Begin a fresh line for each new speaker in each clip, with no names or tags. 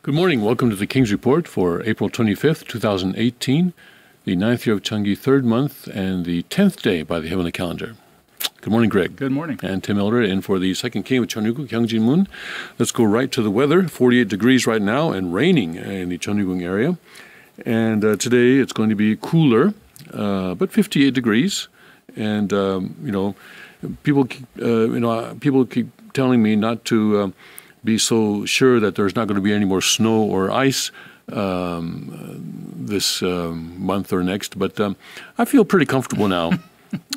Good morning. Welcome to the King's Report for April 25th, 2018, the 9th year of Changi, 3rd month, and the 10th day by the heavenly calendar. Good morning, Greg.
Good morning.
And Tim Elder in for the second king of Cheonryuk, Hyung Moon. Let's go right to the weather. 48 degrees right now and raining in the Cheonryuk area. And today it's going to be cooler, but 58 degrees. And, people keep telling me not to be so sure that there's not going to be any more snow or ice this month or next. But I feel pretty comfortable now.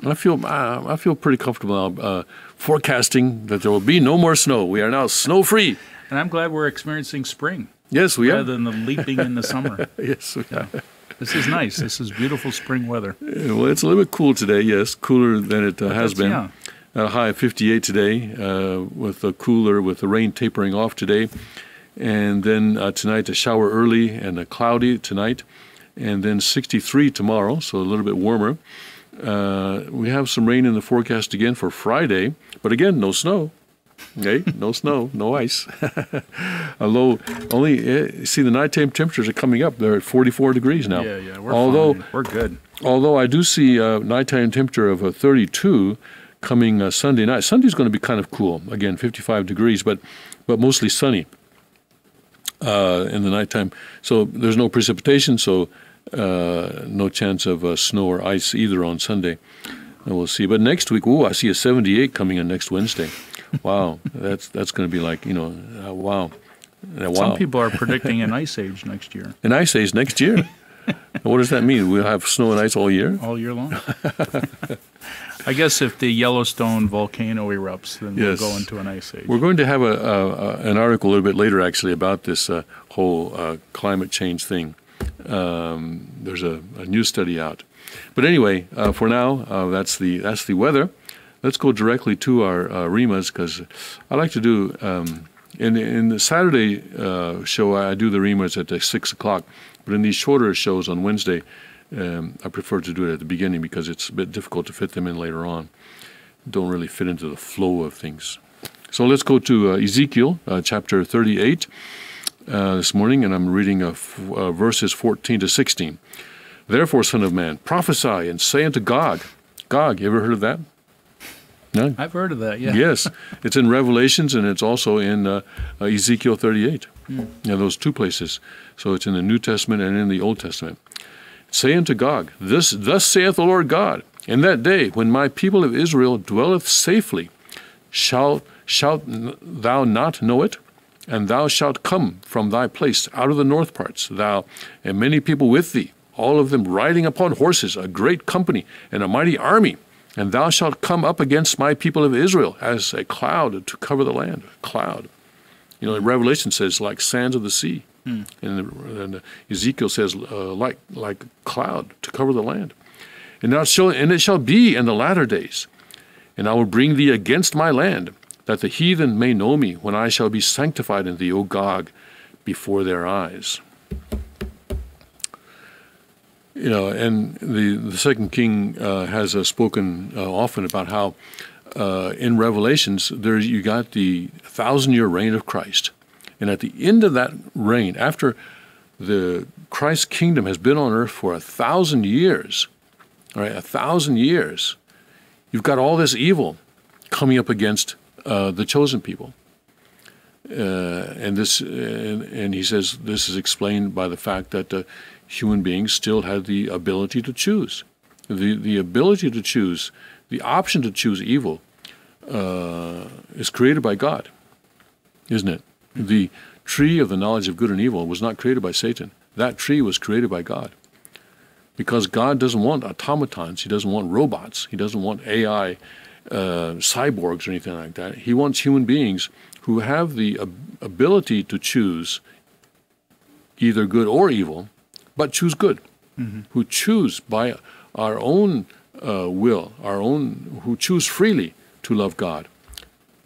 I feel pretty comfortable now forecasting that there will be no more snow. We are now snow-free.
And I'm glad we're experiencing spring.
Yes, we are.
Rather than the leaping in the summer.
Yes, we are.
This is nice. This is beautiful spring weather.
Well, it's a little bit cool today, yes, cooler than it has been.
Yeah.
A high of 58 today, with the rain tapering off today. And then tonight, a shower early and a cloudy tonight. And then 63 tomorrow, so a little bit warmer. We have some rain in the forecast again for Friday, but again, no snow. Okay, no snow, no ice. Although see the nighttime temperatures are coming up. They're at 44 degrees now.
Yeah, we're good.
Although I do see a nighttime temperature of 32 coming Sunday night. Sunday's going to be kind of cool. Again, 55 degrees, but mostly sunny in the nighttime. So there's no precipitation, so no chance of snow or ice either on Sunday. And we'll see. But next week, I see a 78 coming in next Wednesday. Wow, that's going to be like, wow.
Some people are predicting an ice age next year.
An ice age next year? What does that mean? We'll have snow and ice all year?
All year long. I guess if the Yellowstone volcano erupts, then
yes.
We'll go into an ice age.
We're going to have an article a little bit later, actually, about this whole climate change thing. There's a new study out. But anyway, for now, that's the weather. Let's go directly to our Rimas, because I like to do, in the Saturday show, I do the Rimas at 6 o'clock. But in these shorter shows on Wednesday, I prefer to do it at the beginning because it's a bit difficult to fit them in later on. Don't really fit into the flow of things. So let's go to Ezekiel chapter 38 this morning, and I'm reading verses 14 to 16. Therefore, son of man, prophesy and say unto Gog. Gog, you ever heard of that? No?
I've heard of that, yeah.
Yes, it's in Revelations and it's also in Ezekiel 38. Those two places. So it's in the New Testament and in the Old Testament. Say unto Gog, thus saith the Lord God, in that day when my people of Israel dwelleth safely, shalt thou not know it? And thou shalt come from thy place out of the north parts, thou and many people with thee, all of them riding upon horses, a great company and a mighty army. And thou shalt come up against my people of Israel as a cloud to cover the land. A cloud. Revelation says like sands of the sea. And Ezekiel says like a cloud to cover the land. And it shall be in the latter days, and I will bring thee against my land, that the heathen may know me when I shall be sanctified in thee, O Gog, before their eyes. And the second king has spoken often about how in Revelations you got the 1,000-year reign of Christ. And at the end of that reign, after the Christ kingdom has been on earth for 1,000 years, all right, 1,000 years, you've got all this evil coming up against the chosen people. And he says this is explained by the fact that human beings still have the ability to choose. The ability to choose, the option to choose evil is created by God, isn't it? The tree of the knowledge of good and evil was not created by Satan. That tree was created by God. Because God doesn't want automatons. He doesn't want robots. He doesn't want AI cyborgs or anything like that. He wants human beings who have the ability to choose either good or evil, but choose good. Who choose by our own will, who choose freely to love God.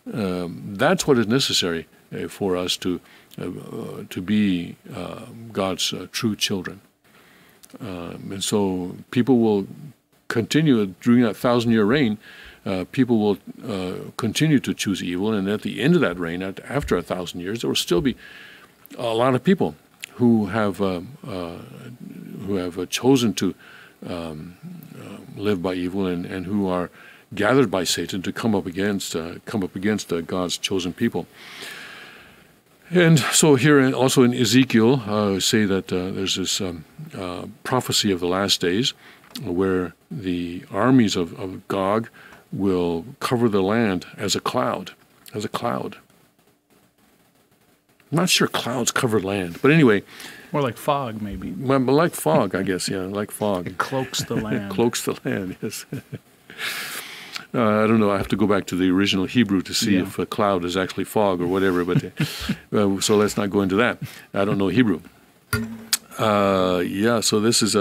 That's what is necessary for us to be God's true children. And so people will continue during that 1,000-year reign. People will continue to choose evil, and at the end of that reign, after 1,000 years, there will still be a lot of people who have chosen to live by evil and who are gathered by Satan to come up against God's chosen people. And so here also in Ezekiel, say that there's this prophecy of the last days where the armies of Gog will cover the land as a cloud. As a cloud. I'm not sure clouds cover land, but anyway.
More like fog, maybe.
Like fog, I guess, yeah, like fog.
It cloaks the land.
Cloaks the land, yes. I don't know. I have to go back to the original Hebrew to see if a cloud is actually fog or whatever. But so let's not go into that. I don't know Hebrew. So this is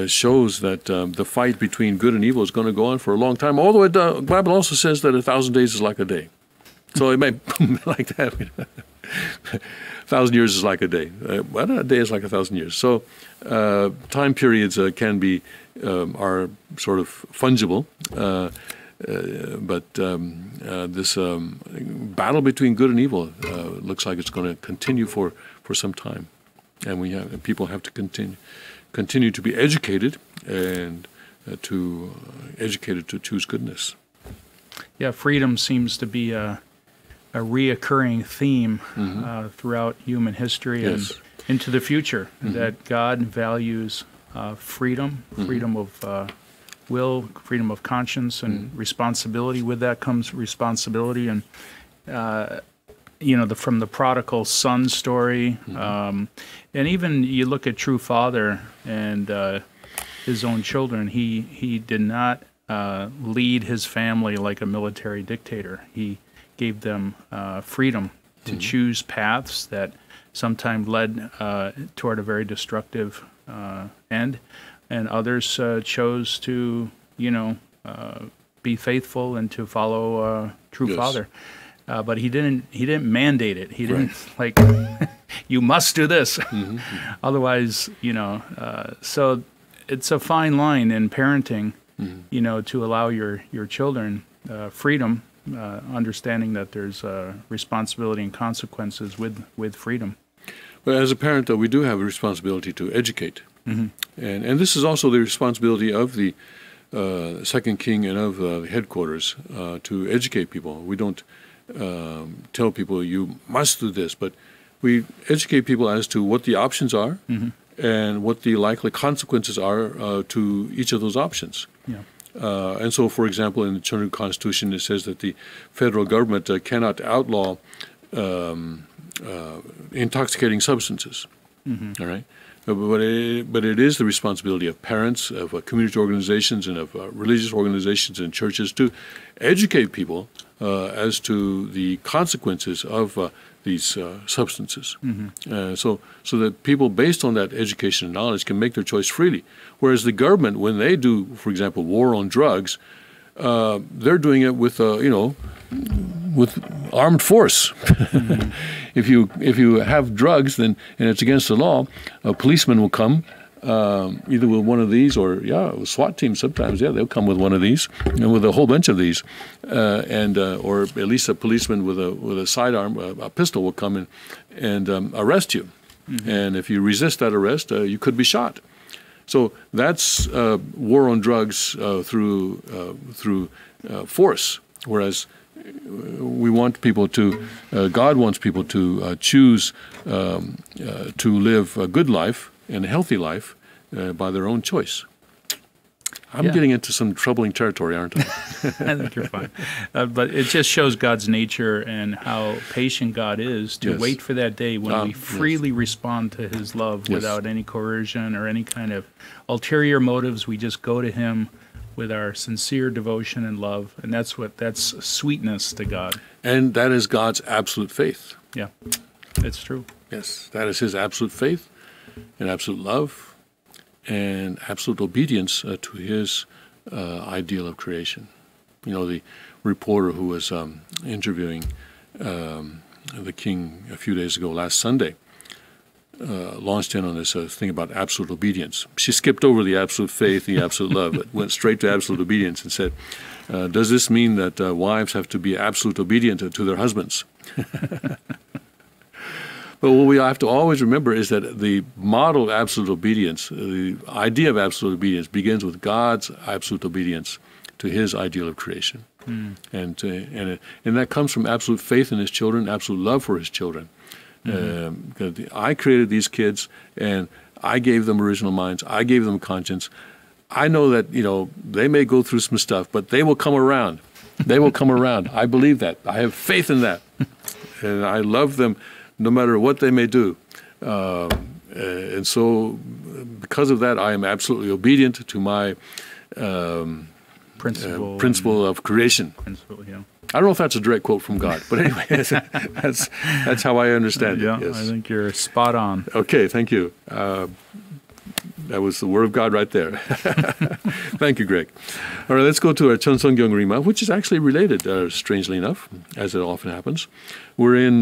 shows that the fight between good and evil is going to go on for a long time. Although the Bible also says that 1,000 days is like a day. So it may be like that. 1,000 years is like a day. A day is like 1,000 years. So time periods can be are sort of fungible. But this battle between good and evil looks like it's going to continue for some time, and people have to continue to be educated and educated to choose goodness.
Yeah, freedom seems to be a reoccurring theme throughout human history and into the future. That God values freedom of will, freedom of conscience, and responsibility. With that comes responsibility, and from the prodigal son story, and even you look at True Father and his own children. He did not lead his family like a military dictator. He gave them freedom to choose paths that sometimes led toward a very destructive end. And others chose to, be faithful and to follow True Father. But he didn't mandate it. He didn't like, you must do this. Otherwise, so it's a fine line in parenting, to allow your children freedom, understanding that there's responsibility and consequences with freedom.
But as a parent, though, we do have a responsibility to educate. And this is also the responsibility of the second king and of the headquarters to educate people. We don't tell people you must do this, but we educate people as to what the options are and what the likely consequences are to each of those options. And so, for example, in the Chinese Constitution, it says that the federal government cannot outlaw intoxicating substances. All right. But it is the responsibility of parents, of community organizations, and of religious organizations and churches to educate people as to the consequences of these substances. So that people, based on that education and knowledge, can make their choice freely. Whereas the government, when they do, for example, war on drugs, they're doing it with with armed force. If you have drugs, then and it's against the law, a policeman will come, either with one of these or a SWAT team sometimes. They'll come with one of these and with a whole bunch of these, or at least a policeman with a sidearm, a pistol will come and arrest you. And if you resist that arrest, you could be shot. So that's war on drugs through force, whereas we want people to, God wants people to choose to live a good life and a healthy life by their own choice. I'm getting into some troubling territory, aren't I?
I think you're fine. But it just shows God's nature and how patient God is to wait for that day when we freely respond to His love without any coercion or any kind of ulterior motives. We just go to Him with our sincere devotion and love, and that's sweetness to God.
And that is God's absolute faith.
Yeah, it's true.
Yes, that is His absolute faith and absolute love and absolute obedience to His ideal of creation. The reporter who was interviewing the king a few days ago, last Sunday, launched in on this thing about absolute obedience. She skipped over the absolute faith, the absolute love, but went straight to absolute obedience and said, does this mean that wives have to be absolute obedient to their husbands? But what we have to always remember is that the model of absolute obedience, the idea of absolute obedience, begins with God's absolute obedience to His ideal of creation, and that comes from absolute faith in His children, absolute love for His children. I created these kids, and I gave them original minds. I gave them conscience. I know that they may go through some stuff, but they will come around. They will come around. I believe that. I have faith in that, and I love them no matter what they may do. And so, because of that, I am absolutely obedient to my principle of creation.
Principle, yeah.
I don't know if that's a direct quote from God, but anyway, that's how I understand it.
Yeah,
Yes.
I think you're spot on.
Okay, thank you. That was the Word of God right there. Thank you, Greg. All right, let's go to our Cheonseongyong Rima, which is actually related, strangely enough, as it often happens. We're in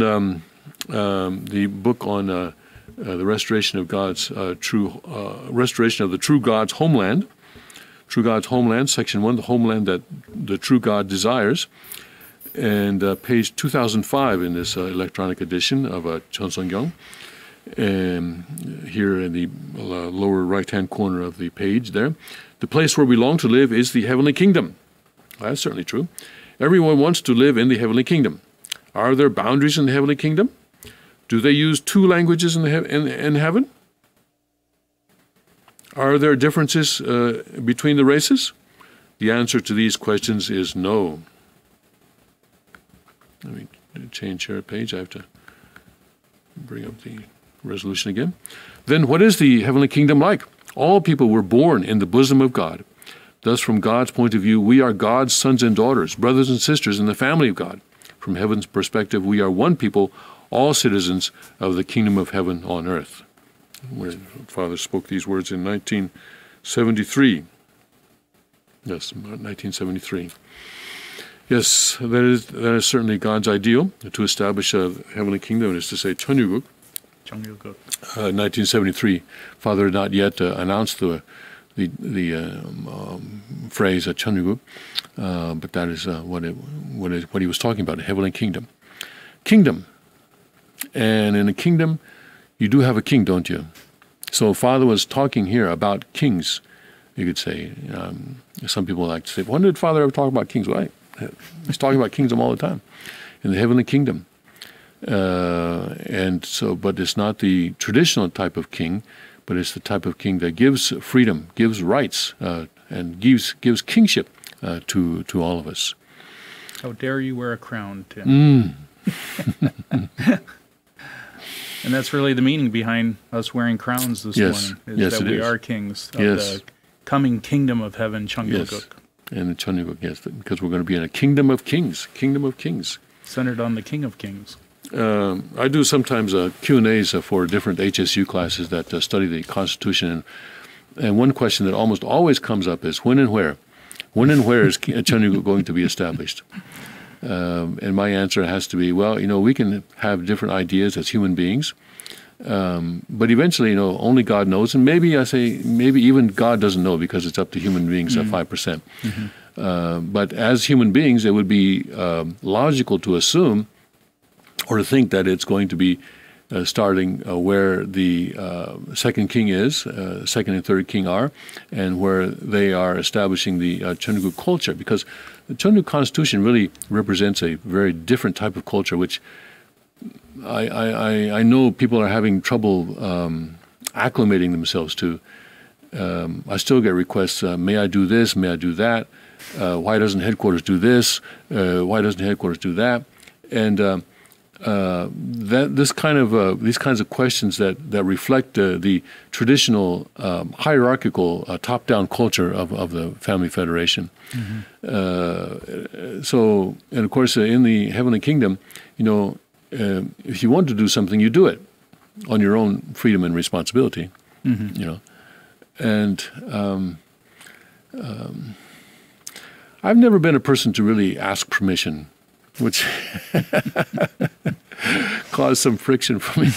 the book on the restoration of God's restoration of the true God's homeland. True God's homeland, section 1, the homeland that the true God desires. And page 2005 in this electronic edition of Cheonseongyong. And here in the lower right-hand corner of the page there, the place where we long to live is the heavenly kingdom. Well, that's certainly true. Everyone wants to live in the heavenly kingdom. Are there boundaries in the heavenly kingdom? Do they use two languages in heaven? Are there differences between the races? The answer to these questions is no. Let me change here a page. I have to bring up the resolution again. Then what is the heavenly kingdom like? All people were born in the bosom of God. Thus, from God's point of view, we are God's sons and daughters, brothers and sisters in the family of God. From heaven's perspective, we are one people, all citizens of the kingdom of heaven on earth. Where Father spoke these words in 1973. Yes, 1973. Yes, that is certainly God's ideal, to establish a heavenly kingdom, is to say, 천유국. 1973, Father had not yet announced the phrase 천유국, but that is what he was talking about, a heavenly kingdom. Kingdom. And in a kingdom, you do have a king, don't you? So Father was talking here about kings, you could say. Some people like to say, when did Father ever talk about kings? Well, he's talking about kingdom all the time, in the heavenly kingdom. And so, but it's not the traditional type of king, but it's the type of king that gives freedom, gives rights, and gives kingship to all of us.
How dare you wear a crown, Tim? And that's really the meaning behind us wearing crowns this morning, is that we are kings of the coming kingdom of heaven, Cheonggyeok.
Yes, and the Cheonggyeok, yes, because we're going to be in a kingdom of kings,
centered on the King of Kings.
I do sometimes Q&As for different HSU classes that study the Constitution, and one question that almost always comes up is when and where? When and where is Cheonggyeok going to be established? And my answer has to be, well, we can have different ideas as human beings, but eventually, only God knows, and maybe even God doesn't know because it's up to human beings at 5%. But as human beings, it would be logical to assume or to think that it's going to be starting where the second king is, second and third king are, and where they are establishing the Cheonggyeok culture, because the Cheonggyeok Constitution really represents a very different type of culture, which I know people are having trouble acclimating themselves to. I still get requests, may I do this, may I do that, why doesn't headquarters do this, why doesn't headquarters do that, and these kinds of questions that reflect the traditional hierarchical top-down culture of the Family Federation. So, and of course, in the Heavenly Kingdom, if you want to do something, you do it on your own freedom and responsibility. And I've never been a person to really ask permission, which caused some friction for me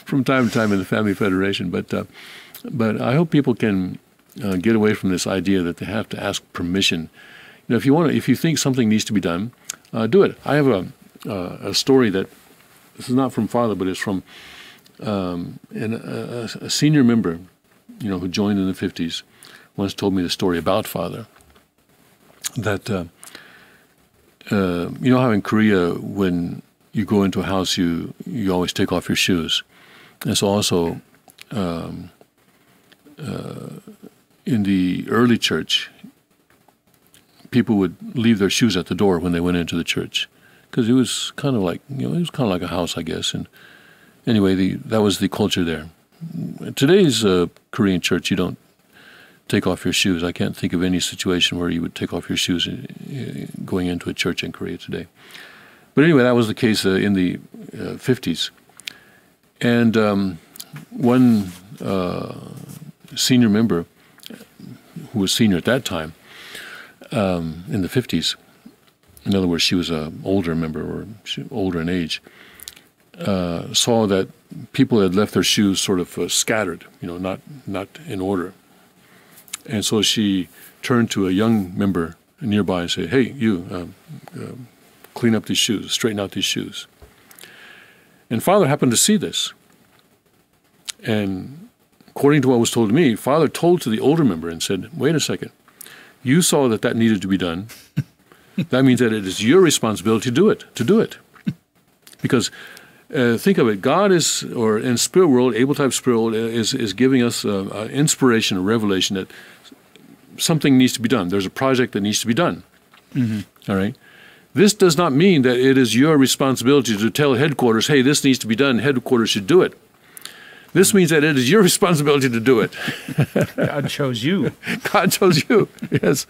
from time to time in the Family Federation. But I hope people can get away from this idea that they have to ask permission. If you think something needs to be done, do it. I have a story that this is not from Father, but it's from a senior member, who joined in the 50s, once told me the story about Father. That how in Korea when you go into a house you always take off your shoes. And so also in the early church, people would leave their shoes at the door when they went into the church, because it was kind of like a house, I guess. And anyway, that was the culture there. Today's Korean church, you don't take off your shoes. I can't think of any situation where you would take off your shoes going into a church in Korea today. But anyway, that was the case in the 50s. And one senior member, who was senior at that time, in the 50s, in other words, she was an older member, or older in age, saw that people had left their shoes sort of scattered, not in order. And so she turned to a young member nearby and said, "Hey, you, clean up these shoes, straighten out these shoes." And Father happened to see this. And according to what was told to me, Father told to the older member and said, "Wait a second, you saw that needed to be done. That means that it is your responsibility to do it. Because think of it, God is, or in spirit world, able type spirit world, is giving us inspiration, a revelation that something needs to be done. There's a project that needs to be done. All right? This does not mean that it is your responsibility to tell headquarters, hey, this needs to be done, headquarters should do it. This means that it is your responsibility to do it."
God chose you.
God chose you, yes.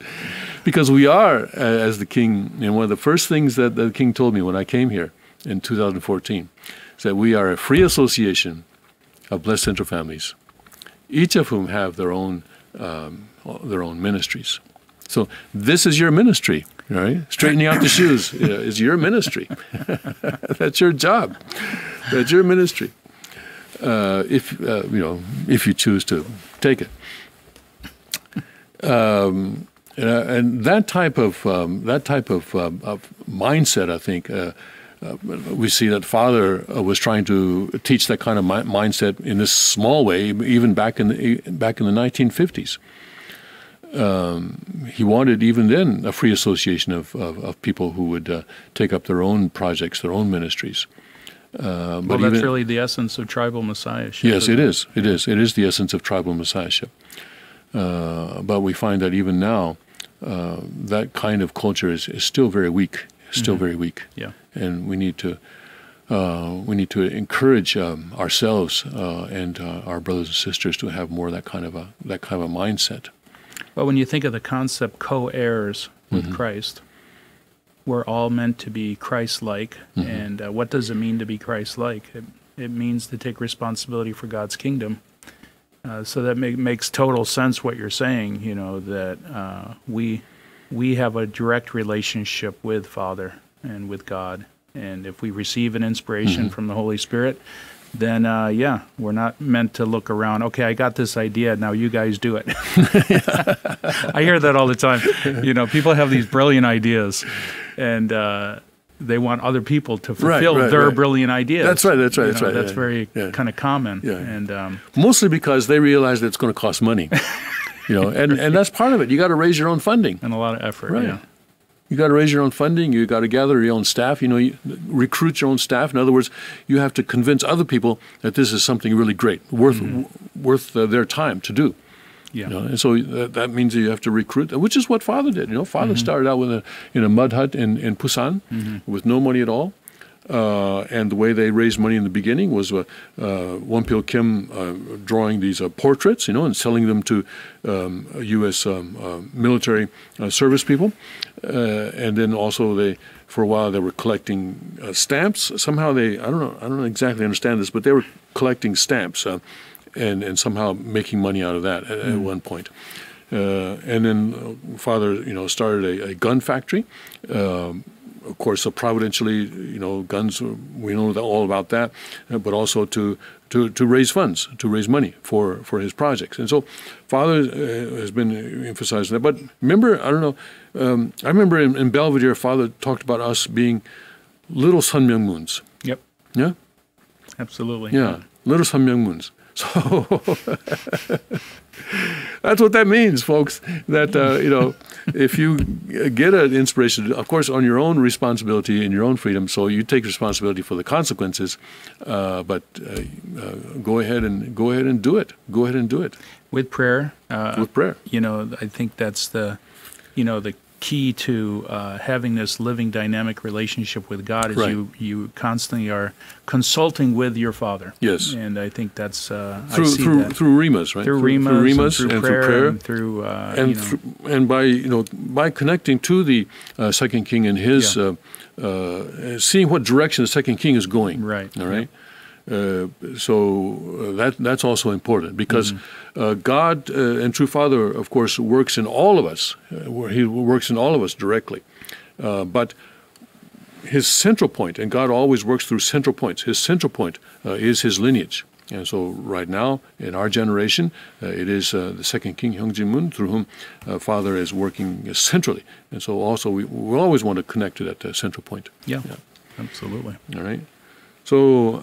Because we are, as the king, and one of the first things that the king told me when I came here in 2014, is that we are a free association of blessed central families, each of whom have their own ministries. So this is your ministry, right? Straightening out the shoes is your ministry. That's your job. That's your ministry. If you choose to take it, and that type of mindset, I think, we see that Father was trying to teach that kind of mindset in this small way, even back in the 1950s. He wanted even then a free association of people who would take up their own projects, their own ministries.
But that's really the essence of tribal messiahship.
Yes, it is. It is. It is the essence of tribal messiahship. But we find that even now, that kind of culture is still very weak. Still very weak.
Yeah.
And we need to encourage ourselves and our brothers and sisters to have more of that kind of a mindset.
Well, when you think of the concept co-heirs with Christ, we're all meant to be Christ-like. And what does it mean to be Christ-like? It means to take responsibility for God's kingdom. So that makes total sense what you're saying, that we have a direct relationship with Father and with God. And if we receive an inspiration from the Holy Spirit, then, we're not meant to look around, okay, I got this idea, now you guys do it. I hear that all the time. People have these brilliant ideas, and they want other people to fulfill their brilliant ideas.
That's right.
That's very kind of common.
Yeah.
And
mostly because they realize that it's going to cost money. And that's part of it. You got to raise your own funding.
And a lot of effort,
right. You got to raise your own funding. You got to gather your own staff. You recruit your own staff. In other words, you have to convince other people that this is something really great, worth their time to do.
Yeah.
And so that means you have to recruit, which is what Father did. Father started out in a mud hut in Busan with no money at all. And the way they raised money in the beginning was Wonpil Kim drawing these portraits, and selling them to U.S. Military service people. And then also for a while they were collecting stamps. Somehow I don't exactly understand this, but they were collecting stamps and somehow making money out of that at one point. And then Father, started a gun factory. Of course, providentially, guns, we know all about that, but also to raise funds, to raise money for his projects. And so Father has been emphasizing that. But remember, I remember in Belvedere, Father talked about us being little Sun Myung Moons.
Yep.
Yeah,
Absolutely.
yeah. Little Samyangmuns. So that's what that means, folks. That if you get an inspiration, of course, on your own responsibility and your own freedom, so you take responsibility for the consequences. But go ahead and do it. Go ahead and do it
With prayer.
with prayer.
I think that's the key to having this living, dynamic relationship with God is
Right.
you constantly are consulting with your Father.
Yes.
And I think that's I
Through
see
through
that.
through Rimas, right?
Through Rimas and through prayer, and
and by connecting to the second king and his seeing what direction the second king is going.
Right.
All right. So that's also important because God and True Father, of course, works in all of us. He works in all of us directly, but his central point, and God always works through central points. His central point is his lineage. And so right now, in our generation, it is the second king, Hyung through whom Father is working centrally. And so also we always want to connect to that central point.
Yeah, absolutely.
All right. So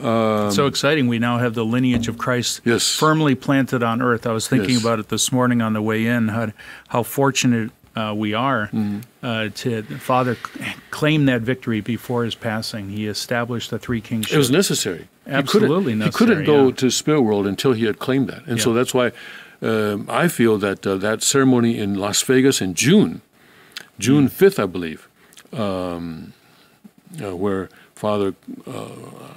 So exciting. We now have the lineage of Christ
Yes.
firmly planted on earth. I was thinking
Yes.
about it this morning on the way in, how fortunate we are to Father claim that victory before his passing. He established the three kingship.
it was necessary.
Absolutely
He
necessary,
couldn't go
yeah.
to spirit world until he had claimed that. And so
Yeah.
that's why I feel that that ceremony in Las Vegas in June 5th, I believe, where Father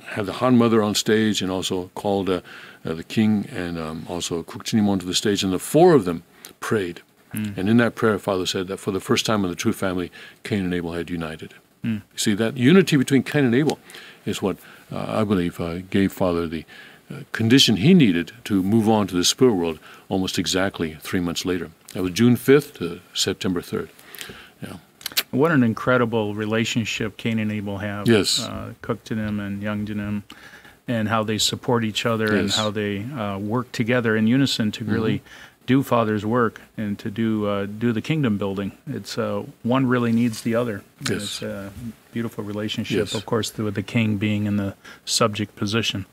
had the Han Mother on stage and also called the king and also Kukchinim onto the stage, and the four of them prayed. And in that prayer, Father said that for the first time in the true family, Cain and Abel had united. You see, that unity between Cain and Abel is what I believe gave Father the condition he needed to move on to the spirit world almost exactly 3 months later. That was June 5th to September 3rd. Yeah.
What an incredible relationship Cain and Abel have.
Yes.
Kuktinim and Youngdinim, and how they support each other and
Yes.
how they work together in unison to really do Father's work and to do the kingdom building. It's one really needs the other. And
Yes.
It's a beautiful relationship,
Yes.
of course, with the king being in the subject position.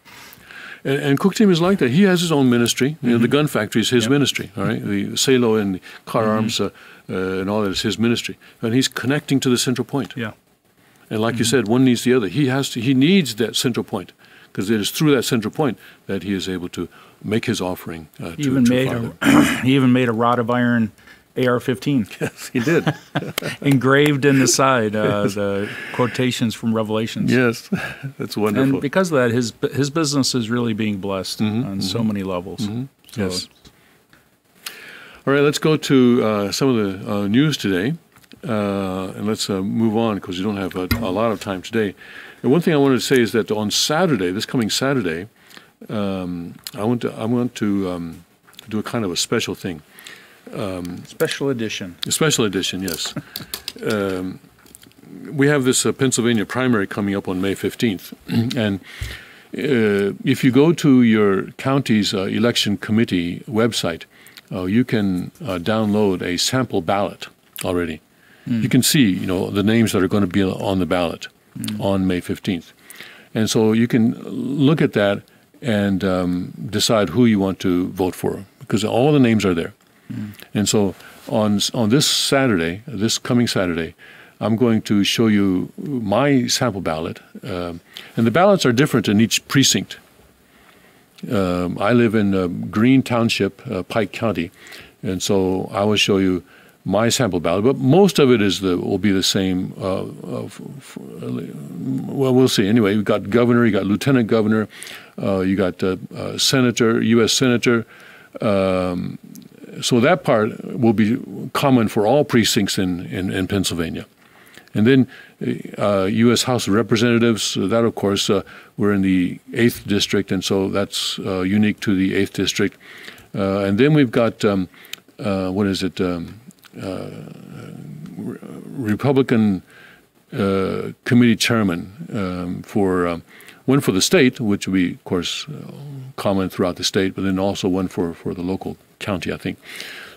And Kuktim is like that. He has his own ministry. The gun factory is his ministry. All right, the Salo and the car arms and all that is his ministry. And he's connecting to the central point.
Yeah.
And like you said, one needs the other. He needs that central point because it is through that central point that he is able to make his offering to
He even made a rod of iron AR-15
Yes, he did.
engraved in the side, the quotations from Revelations.
Yes, that's wonderful.
And because of that, his business is really being blessed on so many levels. So,
Yes. All right, let's go to some of the news today, and let's move on because we don't have a lot of time today. And one thing I wanted to say is that on Saturday, this coming Saturday, I want to do a kind of a special thing.
Special edition.
A special edition, yes. We have this Pennsylvania primary coming up on May 15th, and if you go to your county's election committee website, you can download a sample ballot already. You can see, the names that are going to be on the ballot on May 15th. And so you can look at that and decide who you want to vote for, because all the names are there. And so on this Saturday, this coming Saturday, I'm going to show you my sample ballot. And the ballots are different in each precinct. I live in Greene Township, Pike County, and so I will show you my sample ballot. But most of it will be the same. Well, we'll see. Anyway, you got governor, you got lieutenant governor, you got senator, U.S. senator. So that part will be common for all precincts in Pennsylvania. And then U.S. House of Representatives, that, of course, we're in the 8th District, and so that's unique to the 8th District. And then we've got, Republican committee chairman for one for the state, which would be, of course, common throughout the state, but then also one for the local county, I think.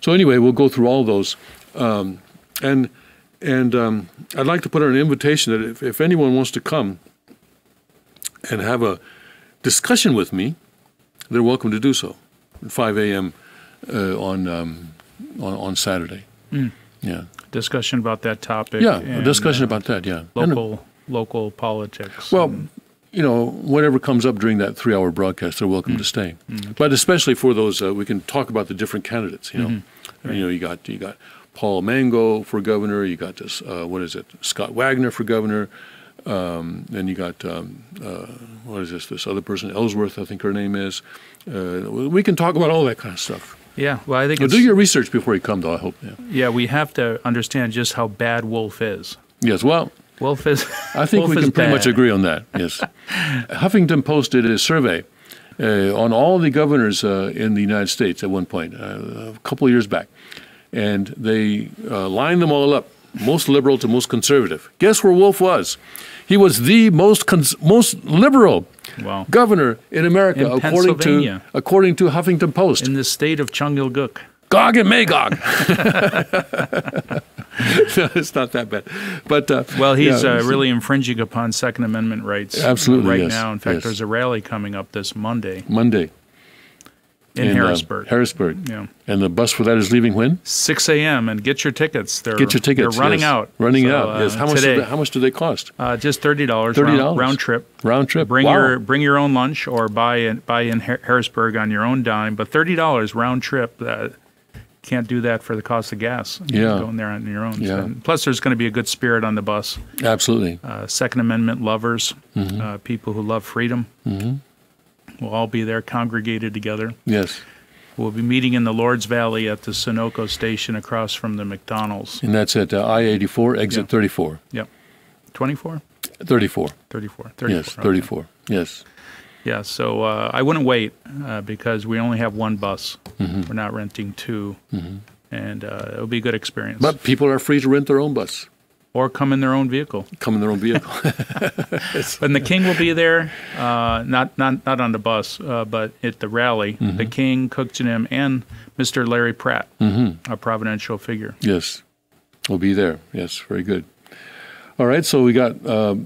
So anyway, we'll go through all those. And I'd like to put out an invitation that if anyone wants to come and have a discussion with me, they're welcome to do so at 5 a.m. On Saturday. Yeah.
Discussion about that topic.
Yeah, a discussion about that, yeah.
Local politics.
Well, whatever comes up during that 3-hour broadcast, they're welcome to stay. Okay. But especially for those, we can talk about the different candidates, You got Paul Mango for governor, you got this, Scott Wagner for governor, then you got, this other person, Ellsworth, I think her name is. We can talk about all that kind of stuff.
Yeah, well, I think
do your research before you come, though, I hope.
Yeah, we have to understand just how bad Wolf is.
Yes, well,
Wolf is
I think
Wolf
we can pretty
bad.
much agree on that, yes. Huffington Post did a survey on all the governors in the United States at one point, a couple of years back, and they lined them all up, most liberal to most conservative. Guess where Wolf was? He was the most liberal governor in America, according to Huffington Post.
In the state of Chung-il-guk.
Gog and Magog. No, it's not that bad. But
he's really infringing upon Second Amendment rights.
Absolutely,
right
yes,
now. In fact, there's a rally coming up this Monday. In Harrisburg. Yeah.
And the bus for that is leaving when?
6 a.m. And get your tickets. They're running out.
Running out. Yes. How much do they cost?
Just $30.
$30
round trip.
Round trip.
Bring your own lunch or buy in Harrisburg on your own dime. But $30 round trip. Can't do that for the cost of gas. Going there on your own.
Yeah.
So, plus, there's going to be a good spirit on the bus.
Absolutely.
Second Amendment lovers, people who love freedom. We'll all be there congregated together.
Yes.
We'll be meeting in the Lord's Valley at the Sunoco station across from the McDonald's.
And that's at I-84, exit 34.
Yep. 24?
34.
34.
Yes, 34. Okay. Yes.
Yeah, so I wouldn't wait because we only have one bus. We're not renting two. And it'll be a good experience.
But people are free to rent their own bus.
Or come in their own vehicle.
And
the King will be there, not on the bus, but at the rally. The King, Cook Janim, and Mr. Larry Pratt, a providential figure.
Yes, will be there. Yes, very good. All right, so we got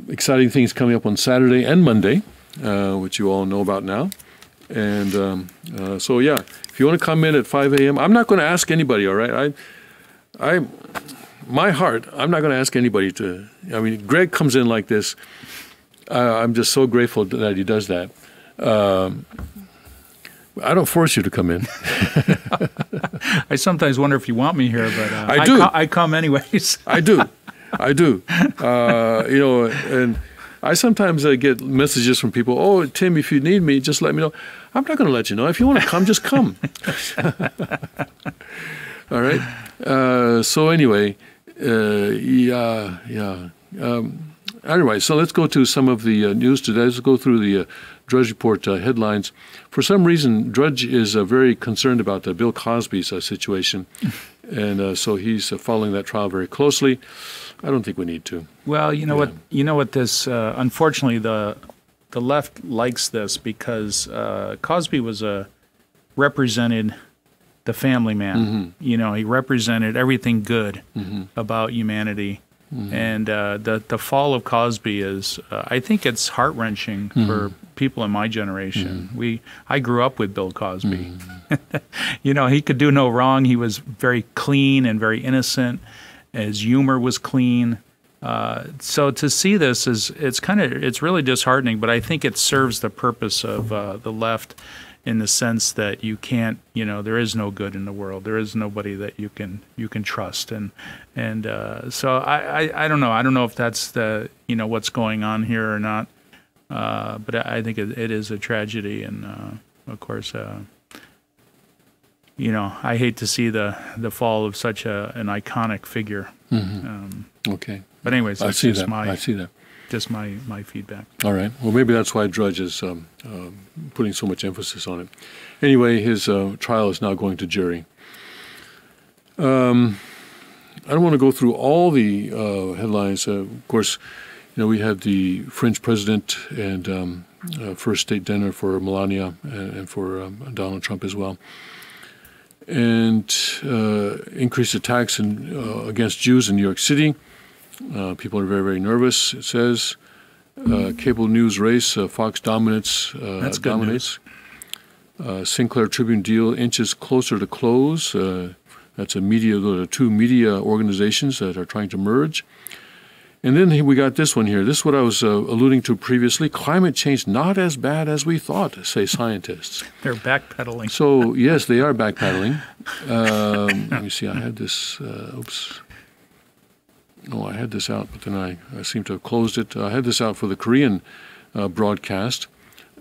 exciting things coming up on Saturday and Monday, which you all know about now. And so, yeah, if you want to come in at 5 a.m., I'm not going to ask anybody, all right? My heart, I'm not going to ask anybody to. I mean, Greg comes in like this. I'm just so grateful that he does that. I don't force you to come in.
I sometimes wonder if you want me here, but
I do.
I come anyways.
I do. And I sometimes get messages from people, oh, Tim, if you need me, just let me know. I'm not going to let you know. If you want to come, just come. All right? So anyway, anyway, so let's go to some of the news today. Let's go through the Drudge Report headlines. For some reason, Drudge is very concerned about Bill Cosby's situation, and so he's following that trial very closely. I don't think we need to.
Well, you know what? You know what? This unfortunately, the left likes this because Cosby was represented the family man. You know, he represented everything good about humanity. And the fall of Cosby is, I think it's heart-wrenching for people in my generation. I grew up with Bill Cosby. You know, he could do no wrong. He was very clean and very innocent. His humor was clean. So to see this it's really disheartening, but I think it serves the purpose of the left in the sense that you can't, there is no good in the world. There is nobody that you can trust, and so I don't know. I don't know if that's the what's going on here or not, but I think it is a tragedy, and of course, I hate to see the fall of such an iconic figure.
Okay,
but anyways,
I see that.
Just my feedback.
All right. Well, maybe that's why Drudge is putting so much emphasis on it. Anyway, his trial is now going to jury. I don't want to go through all the headlines. Of course, we had the French president and first state dinner for Melania and for Donald Trump as well. And increased attacks against Jews in New York City. People are very, very nervous, it says. Cable news race, Fox dominates.
That's good
dominates. Sinclair Tribune deal inches closer to close. That's two media organizations that are trying to merge. And then we got this one here. This is what I was alluding to previously. Climate change not as bad as we thought, say scientists.
They're backpedaling.
So, yes, they are backpedaling. Let me see. I had this. Oops. No, I had this out, but then I seem to have closed it. I had this out for the Korean broadcast.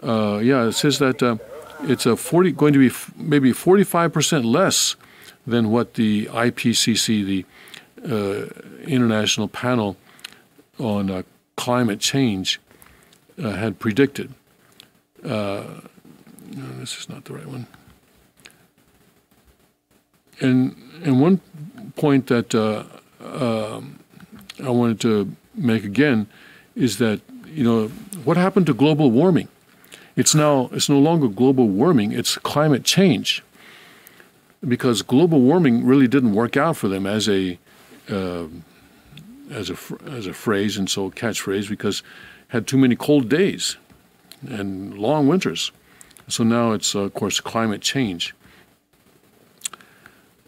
It says that it's going to be maybe 45% less than what the IPCC, the International Panel on Climate Change, had predicted. No, this is not the right one. And one point that I wanted to make again is that, what happened to global warming? It's no longer global warming, it's climate change. Because global warming really didn't work out for them as a phrase, and so catchphrase, because it had too many cold days and long winters. So now it's, of course, climate change.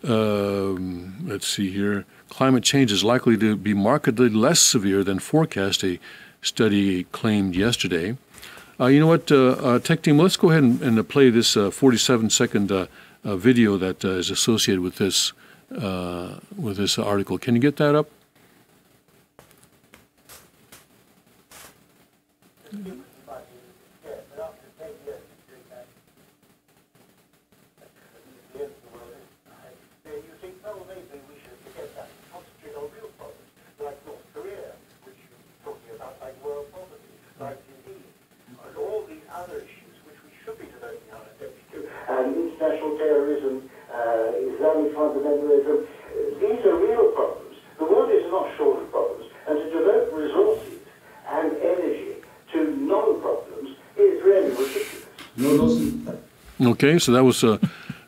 Let's see here. Climate change is likely to be markedly less severe than forecast, a study claimed yesterday. You know what, Tech Team, let's go ahead and play this 47-second video that is associated with this article. Can you get that up?
International terrorism, Islamic fundamentalism, these are real problems. The world is not short of problems, and to devote resources and energy to non-problems is really ridiculous.
Okay, so that was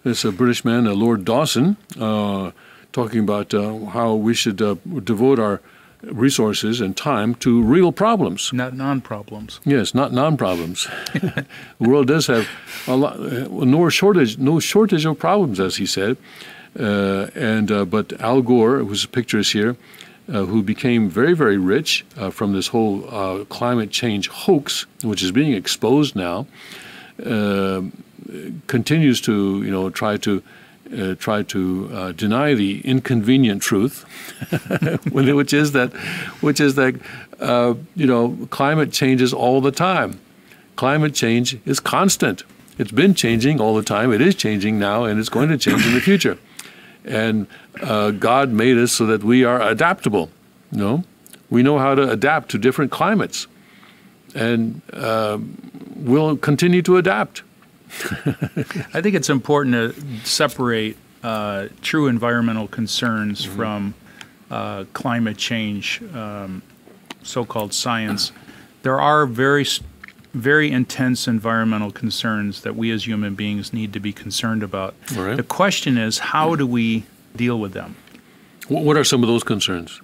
this British man, Lord Dawson, talking about how we should devote our resources and time to real problems.
Not non-problems.
Yes, not non-problems. The world does have a lot, no shortage of problems, as he said. But Al Gore, whose picture is here, who became very, very rich from this whole climate change hoax, which is being exposed now, continues to, try to deny the inconvenient truth, which is that climate changes all the time. Climate change is constant. It's been changing all the time. It is changing now, and it's going to change in the future. And God made us so that we are adaptable. We know how to adapt to different climates, and we'll continue to adapt.
I think it's important to separate true environmental concerns from climate change, so-called science. There are very, very intense environmental concerns that we as human beings need to be concerned about.
Right.
The question is, how do we deal with them?
What are some of those concerns?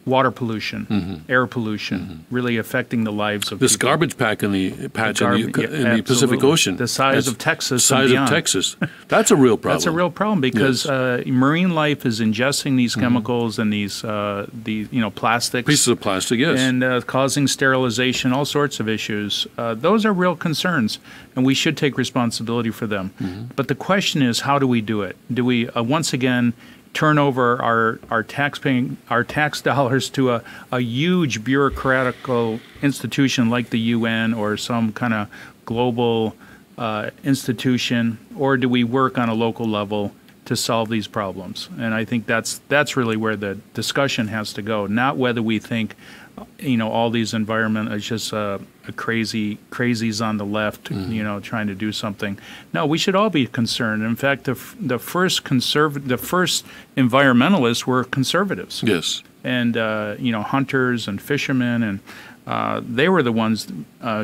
Water pollution, air pollution, really affecting the lives of
this
people.
Garbage patch in the Pacific
absolutely.
Ocean.
The size of Texas
size
and beyond.
of Texas. That's a real problem.
That's a real problem because
Yes.
Marine life is ingesting these chemicals and these plastics.
Pieces of plastic, yes.
And causing sterilization, all sorts of issues. Those are real concerns, and we should take responsibility for them. But the question is, how do we do it? Do we, once again, turn over our tax dollars to a huge bureaucratical institution like the UN or some kind of global institution, or do we work on a local level to solve these problems? And I think that's really where the discussion has to go, not whether we think all these environment is just crazies on the left, trying to do something. No, we should all be concerned. In fact, the first environmentalists were conservatives.
Yes.
And hunters and fishermen, and they were the ones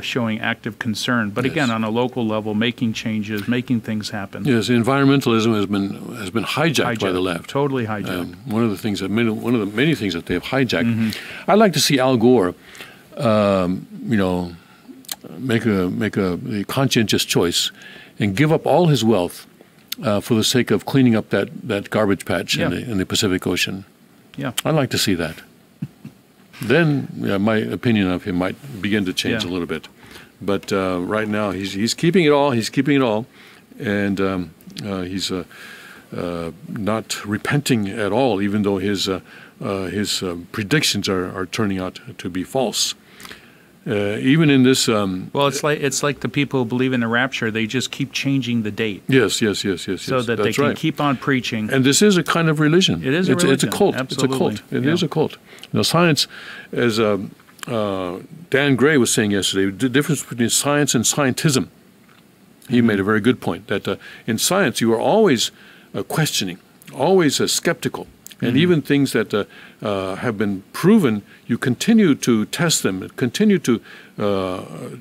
showing active concern. But again, on a local level, making changes, making things happen.
Yes, environmentalism has been hijacked by the left.
Totally hijacked.
One of the many things that they have hijacked. I'd like to see Al Gore make a conscientious choice and give up all his wealth for the sake of cleaning up that garbage patch in the Pacific Ocean.
Yeah.
I'd like to see that. Then my opinion of him might begin to change a little bit. But right now he's keeping it all. He's keeping it all, and he's not repenting at all, even though his predictions are turning out to be false. Even in this,
well, it's like the people who believe in the rapture. They just keep changing the date.
Yes.
So that they can keep on preaching.
And this is a kind of religion.
It is a religion.
It's a cult.
Absolutely.
It's a cult. It is a cult. Science, as Dan Gray was saying yesterday, the difference between science and scientism. He made a very good point that in science you are always questioning, always skeptical. And even things that have been proven, you continue to test them, continue to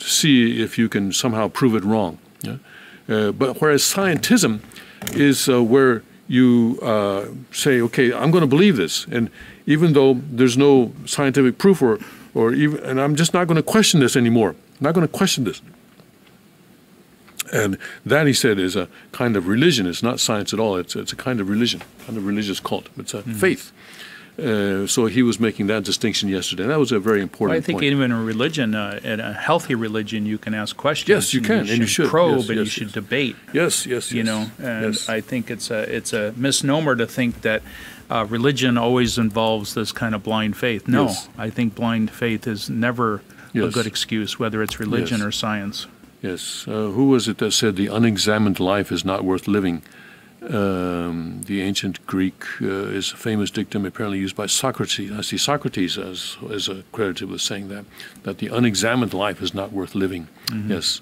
see if you can somehow prove it wrong. Yeah? But whereas scientism is where you say, okay, I'm going to believe this, and even though there's no scientific proof, and I'm just not going to question this anymore. I'm not going to question this. And that, he said, is a kind of religion. It's not science at all. It's a kind of religion, kind of religious cult. It's a faith. So he was making that distinction yesterday. That was a very important point.
I think even in religion, in a healthy religion, you can ask questions.
Yes, you can, and you should.
Probe, and you should debate.
Yes.
And I think it's a misnomer to think that religion always involves this kind of blind faith. No, I think blind faith is never a good excuse, whether it's religion or science.
Yes. Who was it that said the unexamined life is not worth living? The ancient Greek is a famous dictum apparently used by Socrates. I see Socrates as credited with saying that the unexamined life is not worth living. Yes.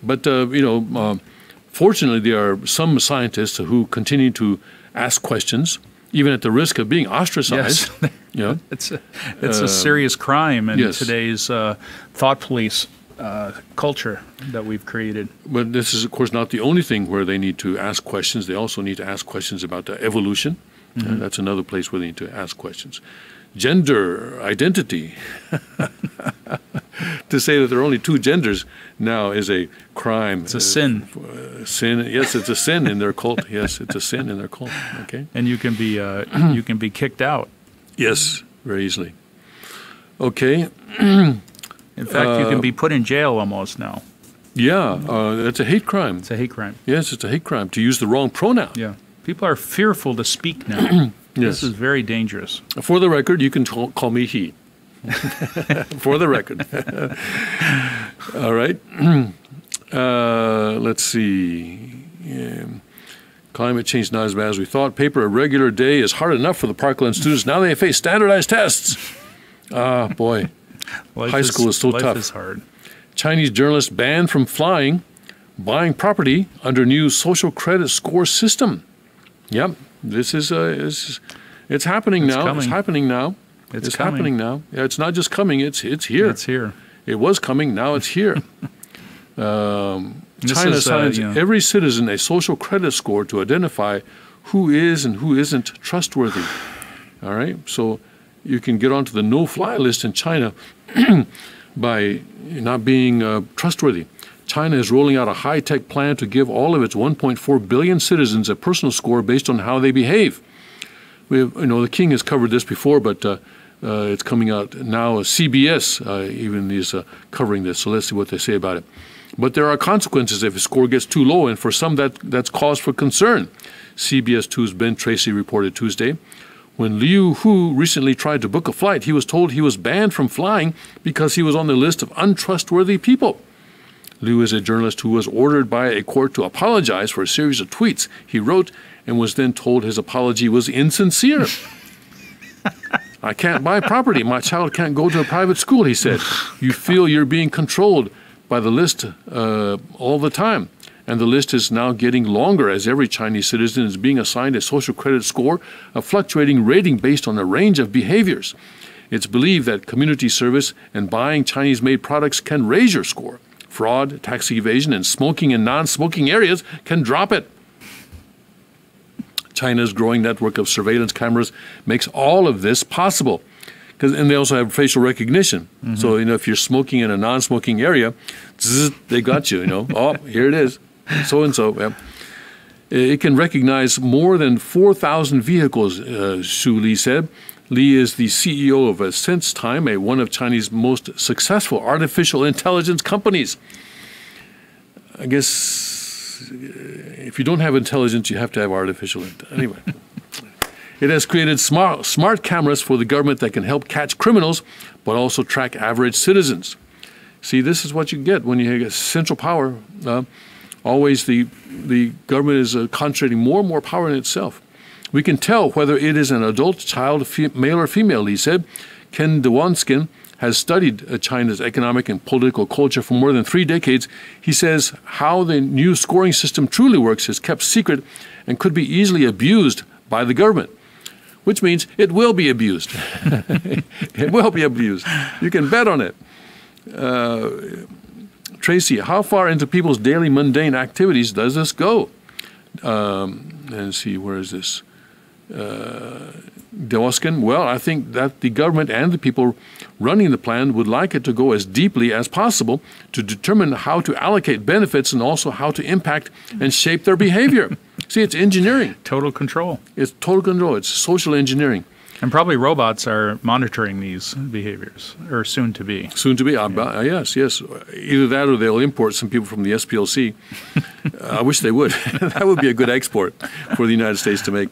But, fortunately there are some scientists who continue to ask questions, even at the risk of being ostracized.
Yes. It's a serious crime in today's thought police culture that we've created.
But this is, of course, not the only thing where they need to ask questions. They also need to ask questions about evolution. That's another place where they need to ask questions. Gender identity. To say that there are only two genders now is a crime.
It's a sin.
Sin. Yes, it's a sin in their cult. Yes, it's a sin in their cult. Okay.
And you can be kicked out.
Yes, very easily. Okay.
In fact, you can be put in jail almost now.
Yeah, that's a hate crime.
It's a hate crime.
Yes, it's a hate crime to use the wrong pronoun.
Yeah. People are fearful to speak now.
Yes.
This is very dangerous.
For the record, you can call me he. For the record. All right. Let's see. Climate change not as bad as we thought. Paper a regular day is hard enough for the Parkland students. Now they face standardized tests. Ah, boy. High school is so tough.
Life is hard. Chinese
journalist banned from flying, buying property under new social credit score system. Yep, this is it's happening now. It's happening now. It's happening now. Yeah, it's not just coming. It's here.
It's here.
It was coming. Now it's here. China assigns every citizen a social credit score to identify who is and who isn't trustworthy. All right, so you can get onto the no-fly list in China by not being trustworthy. China is rolling out a high-tech plan to give all of its 1.4 billion citizens a personal score based on how they behave. We have, the King has covered this before, but it's coming out now. CBS even is covering this, so let's see what they say about it. But there are consequences if a score gets too low, and for some that's cause for concern. CBS 2's Ben Tracy reported Tuesday. When Liu Hu recently tried to book a flight, he was told he was banned from flying because he was on the list of untrustworthy people. Liu is a journalist who was ordered by a court to apologize for a series of tweets he wrote and was then told his apology was insincere. I can't buy property. My child can't go to a private school, he said. You feel you're being controlled by the list all the time. And the list is now getting longer as every Chinese citizen is being assigned a social credit score, a fluctuating rating based on a range of behaviors. It's believed that community service and buying Chinese-made products can raise your score. Fraud, tax evasion, and smoking in non-smoking areas can drop it. China's growing network of surveillance cameras makes all of this possible. And they also have facial recognition. So, if you're smoking in a non-smoking area, zzz, they got you, Oh, here it is, so-and-so. Yeah. It can recognize more than 4,000 vehicles, Xu Li said. Li is the CEO of SenseTime, one of China's most successful artificial intelligence companies. I guess if you don't have intelligence, you have to have artificial intelligence. Anyway. It has created smart cameras for the government that can help catch criminals, but also track average citizens. See, this is what you get when you have central power. Always the government is concentrating more and more power in itself. We can tell whether it is an adult child, male or female, he said. Ken Dewonskin has studied China's economic and political culture for more than 3 decades. He says how the new scoring system truly works is kept secret and could be easily abused by the government. Which means it will be abused. It will be abused. You can bet on it. Tracy, how far into people's daily mundane activities does this go? And see, where is this? Dewoskin, well, I think that the government and the people running the plan would like it to go as deeply as possible to determine how to allocate benefits and also how to impact and shape their behavior. See, it's engineering.
Total control.
It's total control. It's social engineering.
And probably robots are monitoring these behaviors, or soon to be.
Soon to be, yes. Either that or they'll import some people from the SPLC. I wish they would. That would be a good export for the United States to make.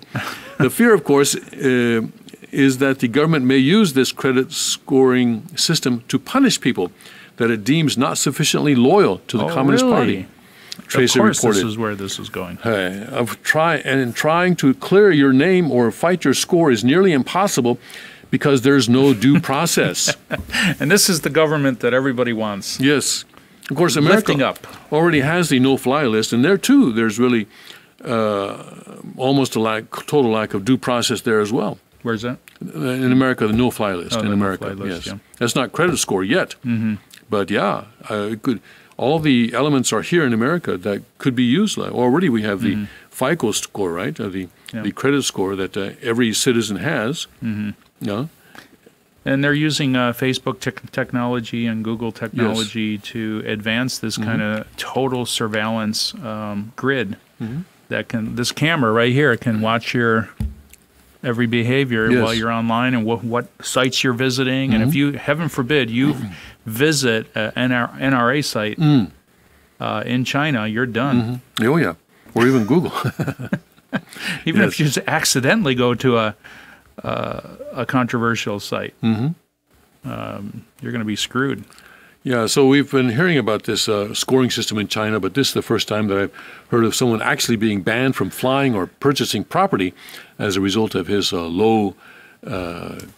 The fear, of course, is that the government may use this credit scoring system to punish people that it deems not sufficiently loyal to the Communist Party. Tracy
of course,
reported,
this is where this is going.
Trying to clear your name or fight your score is nearly impossible because there's no due process.
And this is the government that everybody wants.
Yes. Of course, America already has the no-fly list, and there, too, there's really almost a total lack of due process there as well.
Where's that?
In America, the no-fly list. In America,
no-fly list,
yes.
Yeah.
That's not credit score yet, but yeah, it could. All the elements are here in America that could be used. Already we have the FICO score, right? The credit score that every citizen has. Yeah.
And they're using Facebook technology and Google technology to advance this kind of total surveillance grid. This camera right here can watch your every behavior while you're online and what sites you're visiting. And if you, heaven forbid, you visit an NRA site in China, you're done.
Oh, yeah. Or even Google.
Even if you just accidentally go to a controversial site, you're going to be screwed.
Yeah, so we've been hearing about this scoring system in China, but this is the first time that I've heard of someone actually being banned from flying or purchasing property as a result of his low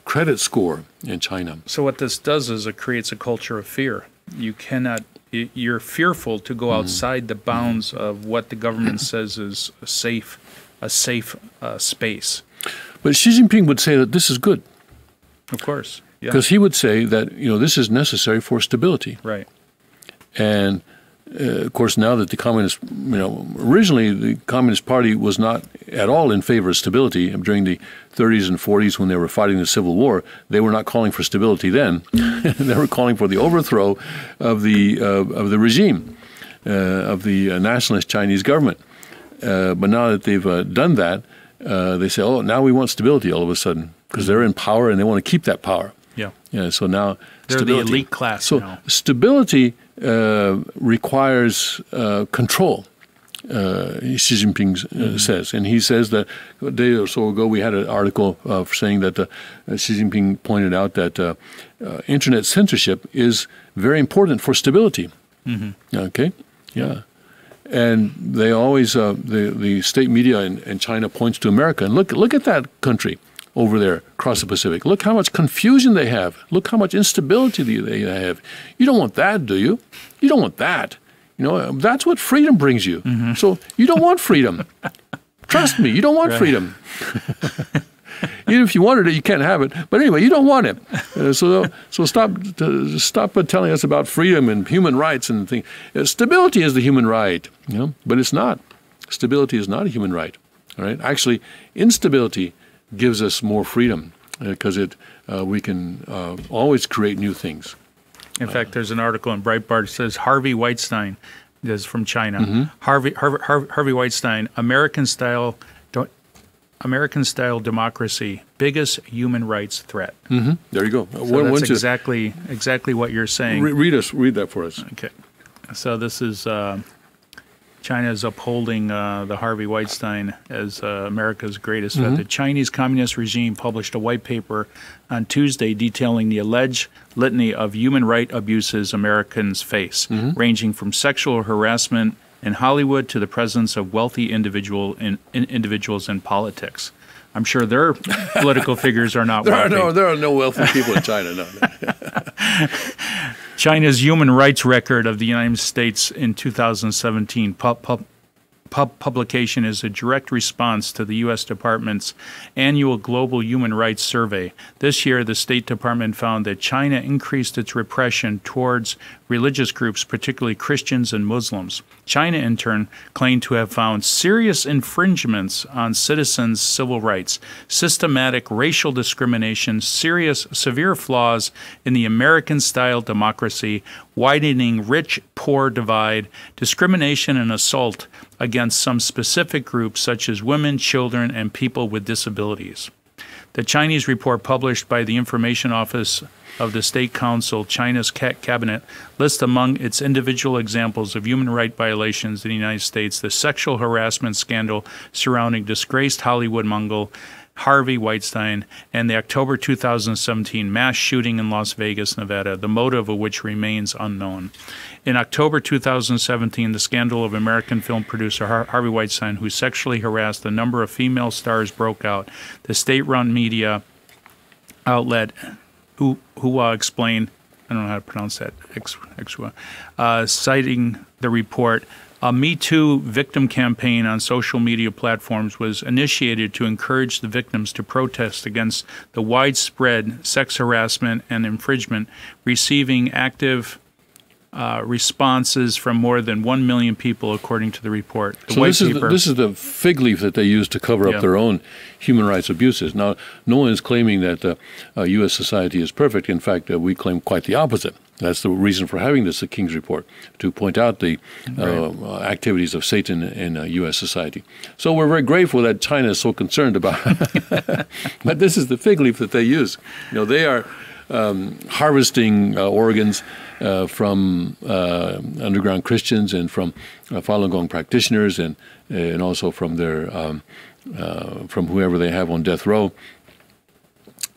credit score in China.
So what this does is it creates a culture of fear. You're fearful to go outside the bounds of what the government says is a safe space.
But Xi Jinping would say that this is good.
Of course.
Because he would say that, this is necessary for stability.
Right.
And, of course, now that the Communist, originally the Communist Party was not at all in favor of stability during the 30s and 40s when they were fighting the Civil War. They were not calling for stability then. They were calling for the overthrow of the regime, of the nationalist Chinese government. But now that they've done that, they say, oh, now we want stability all of a sudden because they're in power and they want to keep that power. Yeah. So now
they're the elite class.
So
now.
Stability requires control. Xi Jinping says, and he says that a day or so ago we had an article saying that Xi Jinping pointed out that internet censorship is very important for stability. Okay. Yeah. And they always the state media in China points to America and look at that country over there across the Pacific. Look how much confusion they have. Look how much instability they have. You don't want that, do you? You don't want that. That's what freedom brings you. So you don't want freedom. Trust me, you don't want freedom. Even if you wanted it, you can't have it. But anyway, you don't want it. So stop telling us about freedom and human rights and things. Stability is the human right, but it's not. Stability is not a human right. All right. Actually, instability gives us more freedom. because we can always create new things.
In fact, there's an article in Breitbart that says Harvey Weinstein, this is from China.
Mm-hmm.
Harvey Weinstein, American style democracy, biggest human rights threat.
Mm-hmm. There you go.
So that's exactly what you're saying.
Read that for us.
Okay. So this is China is upholding the Harvey Weinstein as America's greatest threat. The Chinese Communist regime published a white paper on Tuesday detailing the alleged litany of human rights abuses Americans face, ranging from sexual harassment in Hollywood to the presence of wealthy individuals in politics. I'm sure their political figures are not wealthy.
There are no wealthy people in China, no.
China's human rights record of the United States in 2017 publication is a direct response to the U.S. Department's annual Global Human Rights Survey. This year, the State Department found that China increased its repression towards religious groups, particularly Christians and Muslims. China, in turn, claimed to have found serious infringements on citizens' civil rights, systematic racial discrimination, severe flaws in the American-style democracy, widening rich-poor divide, discrimination and assault against some specific groups such as women, children, and people with disabilities. The Chinese report published by the Information Office of the State Council, China's cabinet, lists among its individual examples of human rights violations in the United States the sexual harassment scandal surrounding disgraced Hollywood mogul Harvey Weinstein and the October 2017 mass shooting in Las Vegas, Nevada, the motive of which remains unknown. In October 2017, the scandal of American film producer Harvey Weinstein, who sexually harassed a number of female stars, broke out. The state-run media outlet Hua explained, I don't know how to pronounce that, citing the report, a Me Too victim campaign on social media platforms was initiated to encourage the victims to protest against the widespread sex harassment and infringement, receiving active responses from more than 1 million people, according to the report.
So this is the fig leaf that they use to cover up their own human rights abuses. Now, no one is claiming that U.S. society is perfect. In fact, we claim quite the opposite. That's the reason for having this, the King's Report, to point out the activities of Satan in U.S. society. So we're very grateful that China is so concerned about it. But this is the fig leaf that they use. They are harvesting organs from underground Christians and from Falun Gong practitioners and also from their from whoever they have on death row.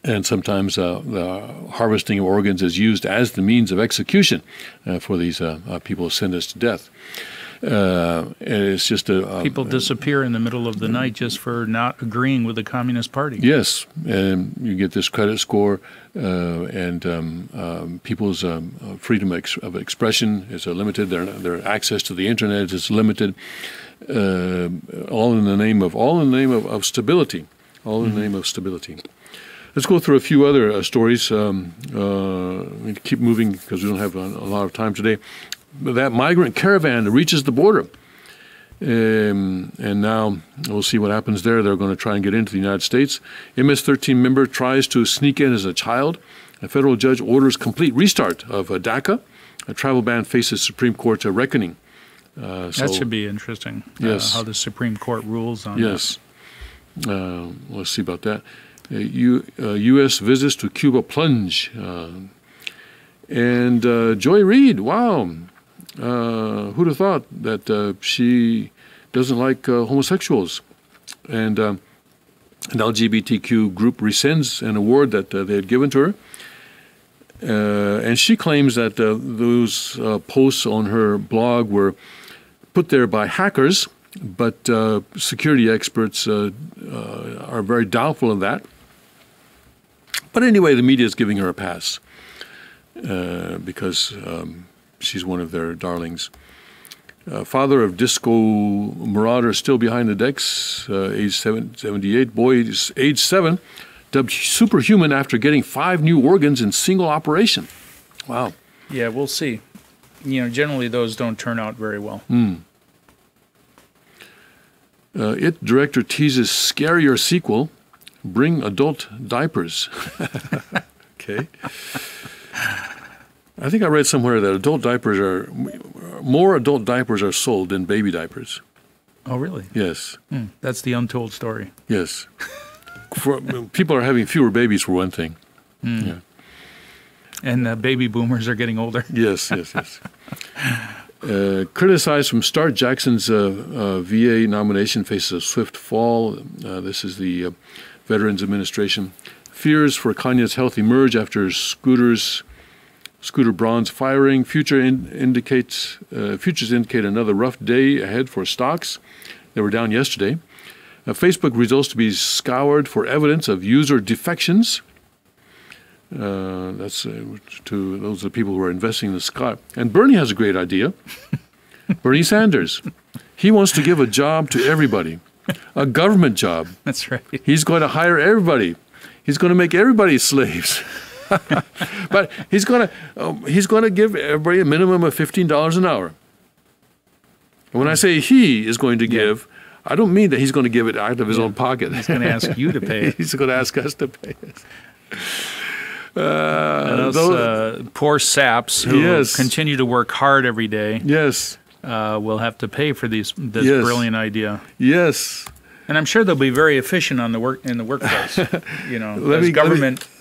And sometimes the harvesting of organs is used as the means of execution for these people sentenced to death. It's just
people disappear in the middle of the night just for not agreeing with the Communist Party.
Yes, and you get this credit score, and people's freedom of expression is limited. Their access to the internet is limited. All in the name of stability. All in the name of stability. Let's go through a few other stories. Keep moving because we don't have a lot of time today. That migrant caravan reaches the border. And now we'll see what happens there. They're going to try and get into the United States. MS-13 member tries to sneak in as a child. A federal judge orders complete restart of DACA. A travel ban faces Supreme Court reckoning.
That should be interesting.
Yes.
How the Supreme Court rules on
that. Let's see about that. U.S. visits to Cuba plunge. And Joy Reid, wow. Who'd have thought that she doesn't like homosexuals? And an LGBTQ group rescinds an award that they had given to her. And she claims that those posts on her blog were put there by hackers, but security experts are very doubtful of that. But anyway, the media is giving her a pass because she's one of their darlings. Father of disco marauder still behind the decks, age 78. Boy is age 7, dubbed superhuman after getting 5 new organs in single operation. Wow.
Yeah, we'll see. Generally those don't turn out very well. It
director teases scarier sequel. bring adult diapers. Okay. I think I read somewhere that more adult diapers are sold than baby diapers.
Oh, really?
Yes.
That's the untold story.
Yes. People are having fewer babies for one thing. Yeah.
And baby boomers are getting older.
Yes. Criticized from start, Jackson's VA nomination faces a swift fall. This is the Veterans Administration. Fears for Kanye's health emerge after Scooter Braun's firing. Futures indicate another rough day ahead for stocks. They were down yesterday. Facebook results to be scoured for evidence of user defections. That's to those are the people who are investing in the stock. And Bernie has a great idea. Bernie Sanders. He wants to give a job to everybody, a government job.
That's right.
He's going to hire everybody. He's going to make everybody slaves. But he's going to give everybody a minimum of $15 an hour. And when I say he is going to give, I don't mean that he's going to give it out of his own pocket.
He's going to ask you to pay it.
He's going to ask us to pay it.
Those poor saps who continue to work hard every day will have to pay for this brilliant idea.
Yes.
And I'm sure they'll be very efficient in the workplace,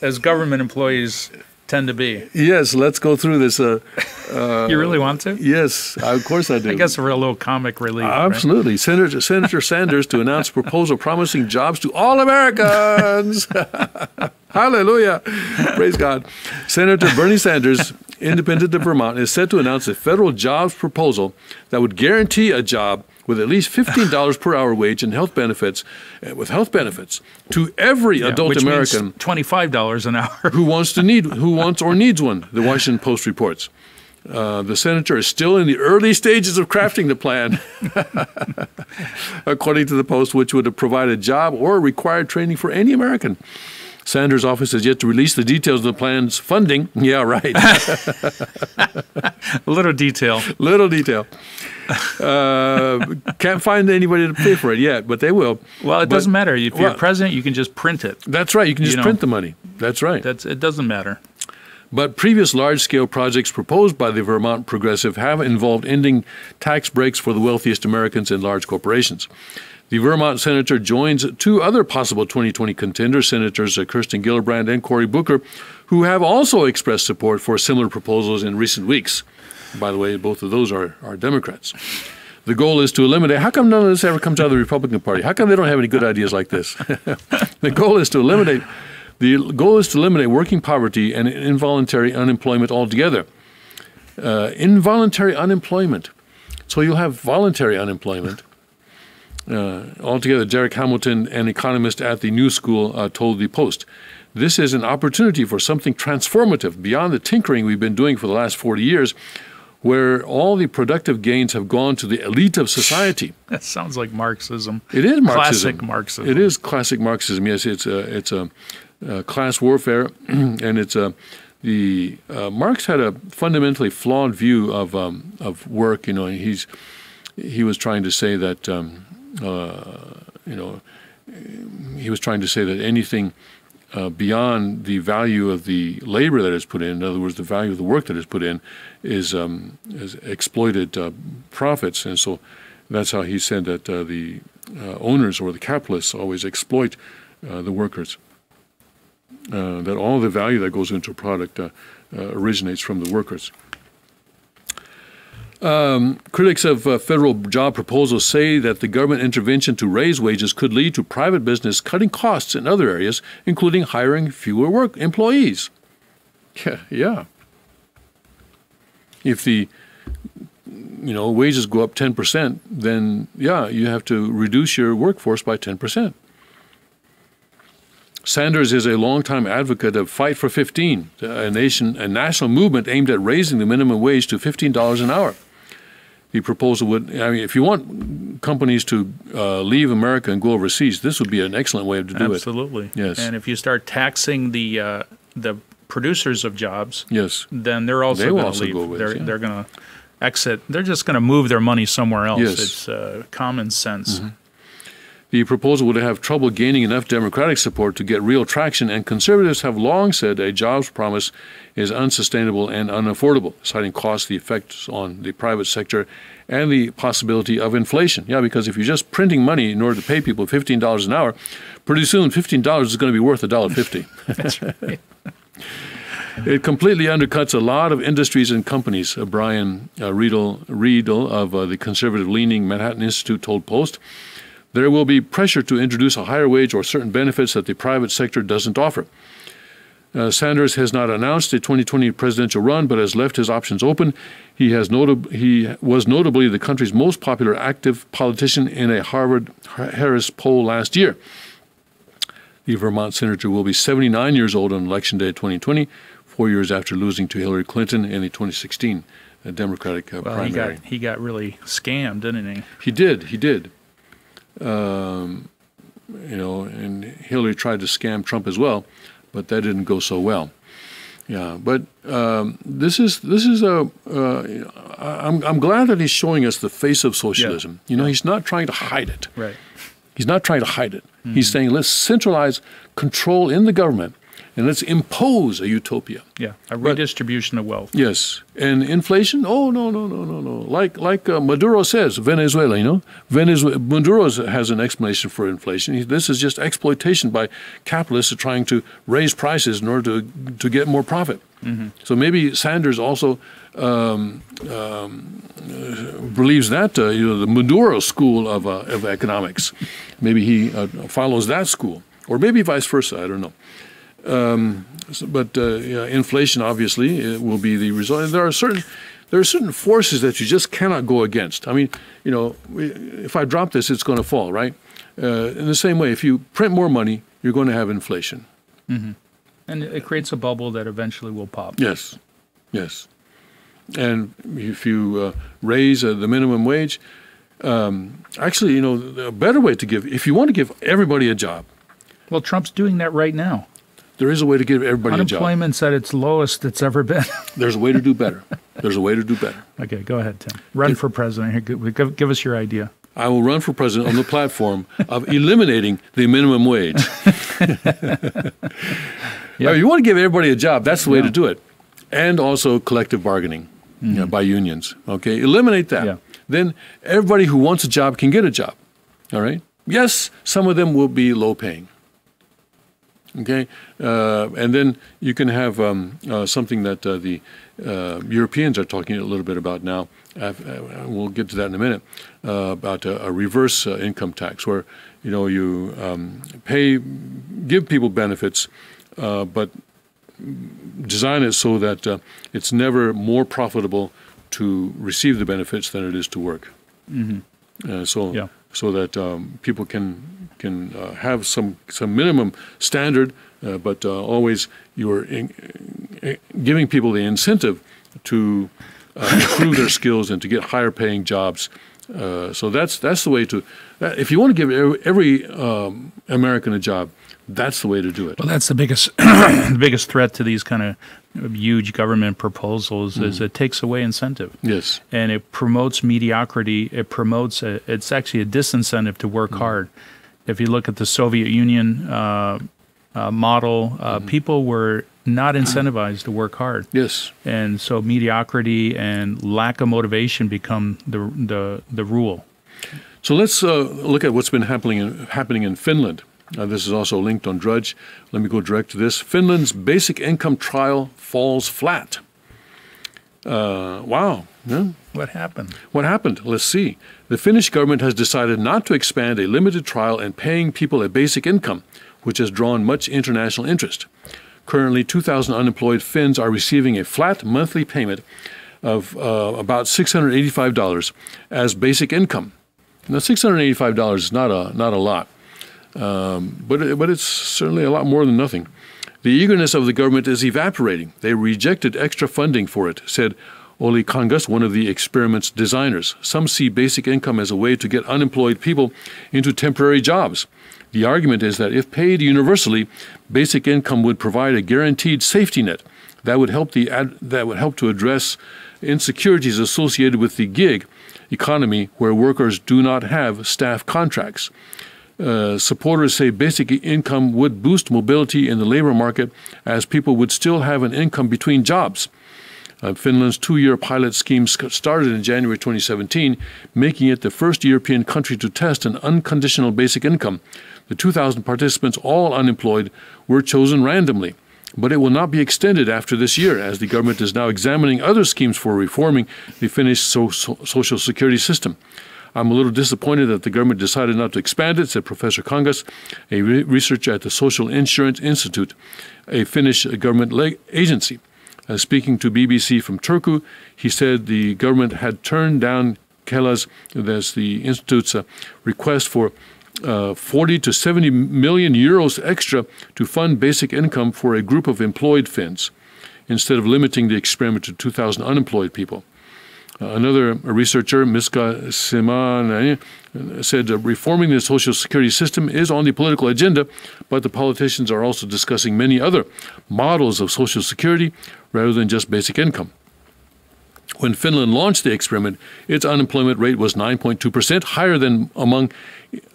as government employees tend to be.
Yes, let's go through this.
You really want to?
Yes, of course I do.
I guess for a little comic relief.
Absolutely. Right? Senator Sanders to announce proposal promising jobs to all Americans. Hallelujah. Praise God. Senator Bernie Sanders, independent of Vermont, is set to announce a federal jobs proposal that would guarantee a job with at least $15 per hour wage and health benefits, to every adult
which
American,
means $25 an hour,
who wants or needs one. The Washington Post reports. The senator is still in the early stages of crafting the plan, according to the Post, which would provide a job or required training for any American. Sanders' office has yet to release the details of the plan's funding. Yeah, right.
Little detail.
Can't find anybody to pay for it yet, but they will.
Well, it doesn't matter. If you're president, you can just print it.
That's right. You can just print the money. That's right.
It doesn't matter.
But previous large-scale projects proposed by the Vermont Progressive have involved ending tax breaks for the wealthiest Americans and large corporations. The Vermont senator joins two other possible 2020 contenders, Senators Kirsten Gillibrand and Cory Booker, who have also expressed support for similar proposals in recent weeks. By the way, both of those are Democrats. The goal is to eliminate. How come none of this ever comes out of the Republican Party? How come they don't have any good ideas like this? The goal is to eliminate working poverty and involuntary unemployment altogether. Involuntary unemployment. So you'll have voluntary unemployment. Altogether, Derek Hamilton, an economist at the New School, told the Post, "This is an opportunity for something transformative beyond the tinkering we've been doing for the last 40 years, where all the productive gains have gone to the elite of society."
That sounds like Marxism.
It is Marxism.
Classic Marxism.
It is classic Marxism. Yes, it's a class warfare, and it's Marx had a fundamentally flawed view of work. You know, he was trying to say that he was trying to say that anything beyond the value of the labor that is put in other words, the value of the work that is put in, is exploited profits. And so that's how he said that the owners or the capitalists always exploit the workers. That all the value that goes into a product originates from the workers. Critics of federal job proposals say that the government intervention to raise wages could lead to private business cutting costs in other areas, including hiring fewer employees. Yeah. If the wages go up 10%, then you have to reduce your workforce by 10%. Sanders is a longtime advocate of Fight for 15, a national movement aimed at raising the minimum wage to $15 an hour. The proposal would, if you want companies to leave America and go overseas, this would be an excellent way to do it.
Absolutely.
Yes.
And if you start taxing the producers of jobs,
yes,
then they're also going to leave.
Go with,
they're going to exit. They're just going to move their money somewhere else.
Yes.
It's common sense.
Mm-hmm. The proposal would have trouble gaining enough Democratic support to get real traction, and conservatives have long said a jobs promise is unsustainable and unaffordable, citing costs, the effects on the private sector, and the possibility of inflation. Yeah, because if you're just printing money in order to pay people $15 an hour, pretty soon $15 is going to be worth $1.50.
That's right.
It completely undercuts a lot of industries and companies. Brian Riedel of the conservative-leaning Manhattan Institute told Post, there will be pressure to introduce a higher wage or certain benefits that the private sector doesn't offer. Sanders has not announced a 2020 presidential run, but has left his options open. He was notably the country's most popular active politician in a Harvard-Harris poll last year. The Vermont senator will be 79 years old on Election Day 2020, 4 years after losing to Hillary Clinton in the 2016 Democratic primary.
He got really scammed, didn't he?
He did. And Hillary tried to scam Trump as well, but that didn't go so well. Yeah, but this is I'm glad that he's showing us the face of socialism.
Yeah.
He's not trying to hide it.
Right.
He's not trying to hide it. Mm-hmm. He's saying let's centralize control in the government and let's impose a utopia.
Yeah, a redistribution of wealth.
Yes, and inflation? Oh no. Like Maduro says, Venezuela. Maduro has an explanation for inflation. This is just exploitation by capitalists trying to raise prices in order to get more profit. Mm-hmm. So maybe Sanders also believes that the Maduro school of economics. Maybe he follows that school, or maybe vice versa. I don't know. But inflation obviously will be the result. And there are certain forces that you just cannot go against. I mean, if I drop this, it's going to fall, right? In the same way, if you print more money, you're going to have inflation.
Mm-hmm. And it creates a bubble that eventually will pop.
Yes. And if you raise the minimum wage, actually, a better way to if you want to give everybody a job.
Well, Trump's doing that right now.
There is a way to give everybody a job.
Unemployment's at its lowest it's ever been.
There's a way to do better.
Okay, go ahead, Tim. Run for president. Here, give us your idea.
I will run for president on the platform of eliminating the minimum wage. Yep. You want to give everybody a job, that's the way to do it. And also collective bargaining by unions. Okay, eliminate that.
Yeah.
Then everybody who wants a job can get a job. All right? Yes, some of them will be low paying. Okay, and then you can have something that the Europeans are talking a little bit about now. We'll get to that in a minute, about a reverse income tax, where you give people benefits, but design it so that it's never more profitable to receive the benefits than it is to work. Mm-hmm. So that people can have some minimum standard, but always you're giving people the incentive to improve their skills and to get higher paying jobs. So that's the way to. If you want to give every American a job, that's the way to do it.
Well, that's the biggest threat to these kind of huge government proposals is it takes away incentive.
Yes.
And it promotes mediocrity. It promotes it's actually a disincentive to work hard. If you look at the Soviet Union model, people were not incentivized to work hard.
Yes. And
so mediocrity and lack of motivation become the rule.
So let's look at what's been happening in Finland. This is also linked on Drudge. Let me go direct to this. Finland's basic income trial falls flat. Wow. Yeah.
What happened?
Let's see. The Finnish government has decided not to expand a limited trial and paying people a basic income, which has drawn much international interest. Currently, 2,000 unemployed Finns are receiving a flat monthly payment of about $685 as basic income. Now, $685 is not a lot, but it's certainly a lot more than nothing. The eagerness of the government is evaporating. They rejected extra funding for it, said Olli Kangas, one of the experiment's designers. Some see basic income as a way to get unemployed people into temporary jobs. The argument is that if paid universally, basic income would provide a guaranteed safety net that would help to address insecurities associated with the gig economy, where workers do not have staff contracts. supporters say basic income would boost mobility in the labor market as people would still have an income between jobs. Finland's 2-year pilot scheme started in January 2017, making it the first European country to test an unconditional basic income. The 2,000 participants, all unemployed, were chosen randomly. But it will not be extended after this year, as the government is now examining other schemes for reforming the Finnish social security system. I'm a little disappointed that the government decided not to expand it, said Professor Kangas, a researcher at the Social Insurance Institute, a Finnish government agency. Speaking to BBC from Turku, he said the government had turned down Kela's, that's the institute's request for 40 to 70 million euros extra to fund basic income for a group of employed Finns, instead of limiting the experiment to 2,000 unemployed people. Another researcher, Miska Simana, said reforming the social security system is on the political agenda, but the politicians are also discussing many other models of social security rather than just basic income. When Finland launched the experiment, its unemployment rate was 9.2%, higher than among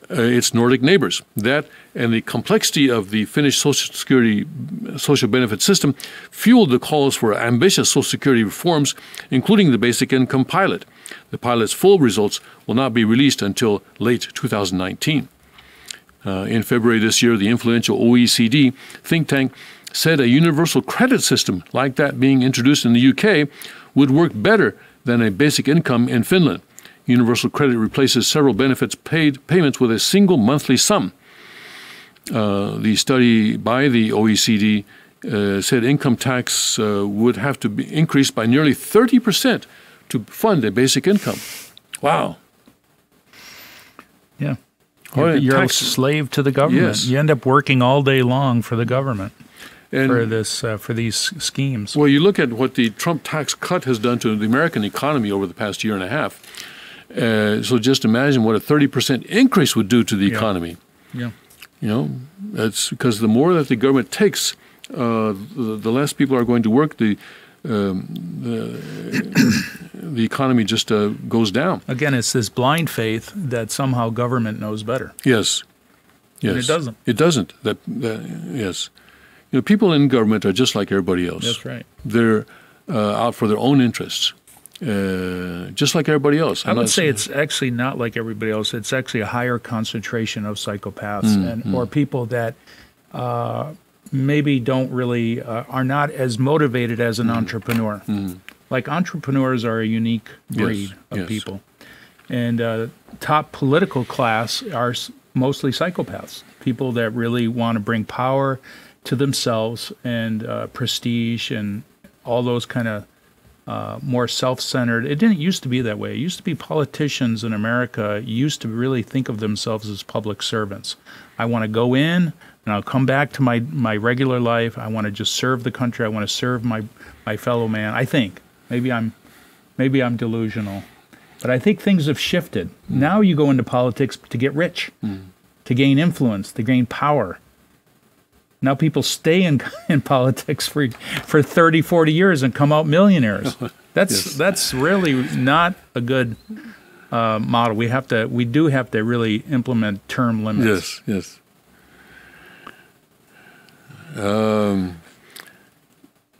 its Nordic neighbors. That and the complexity of the Finnish social security social benefit system fueled the calls for ambitious social security reforms, including the basic income pilot. The pilot's full results will not be released until late 2019. In February this year, the influential OECD think tank said a universal credit system like that being introduced in the UK would work better than a basic income in Finland. Universal credit replaces several benefits payments with a single monthly sum. The study by the OECD said income tax would have to be increased by nearly 30% to fund a basic income. Wow.
Yeah. You're a slave to the government.
Yes.
You end up working all day long for the government.
And
For these schemes.
Well, you look at what the Trump tax cut has done to the American economy over the past year and a half. So just imagine what a 30% increase would do to the economy.
Yeah.
You know, that's because the more that the government takes, the less people are going to work. The economy just goes down.
Again, it's this blind faith that somehow government knows better.
Yes.
And it doesn't.
It doesn't. Yes. You know, people in government are just like everybody else.
That's right.
They're out for their own interests, just like everybody else.
I would say it's actually not like everybody else. It's actually a higher concentration of psychopaths or people that maybe don't really are not as motivated as an entrepreneur. Like entrepreneurs are a unique breed of people. And top political class are mostly psychopaths, people that really want to bring power to themselves and prestige and all those kind of more self-centered. It didn't used to be that way. It used to be politicians in America used to really think of themselves as public servants. I want to go in and I'll come back to my regular life. I want to just serve the country. I want to serve my fellow man. I think maybe I'm delusional, but I think things have shifted. Now you go into politics to get rich, to gain influence, to gain power. Now people stay in politics for 30, 40 years and come out millionaires. That's really not a good model. We do have to really implement term limits.
Yes.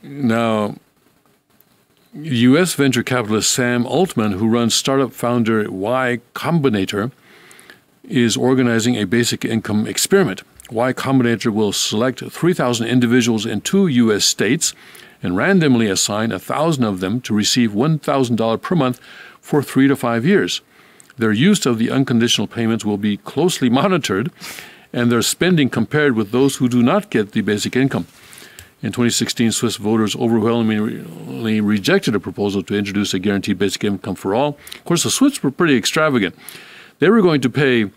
Now, U.S. venture capitalist Sam Altman, who runs startup founder Y Combinator, is organizing a basic income experiment. Y Combinator will select 3,000 individuals in 2 U.S. states and randomly assign 1,000 of them to receive $1,000 per month for 3 to 5 years. Their use of the unconditional payments will be closely monitored, and their spending compared with those who do not get the basic income. In 2016, Swiss voters overwhelmingly rejected a proposal to introduce a guaranteed basic income for all. Of course, the Swiss were pretty extravagant. They were going to pay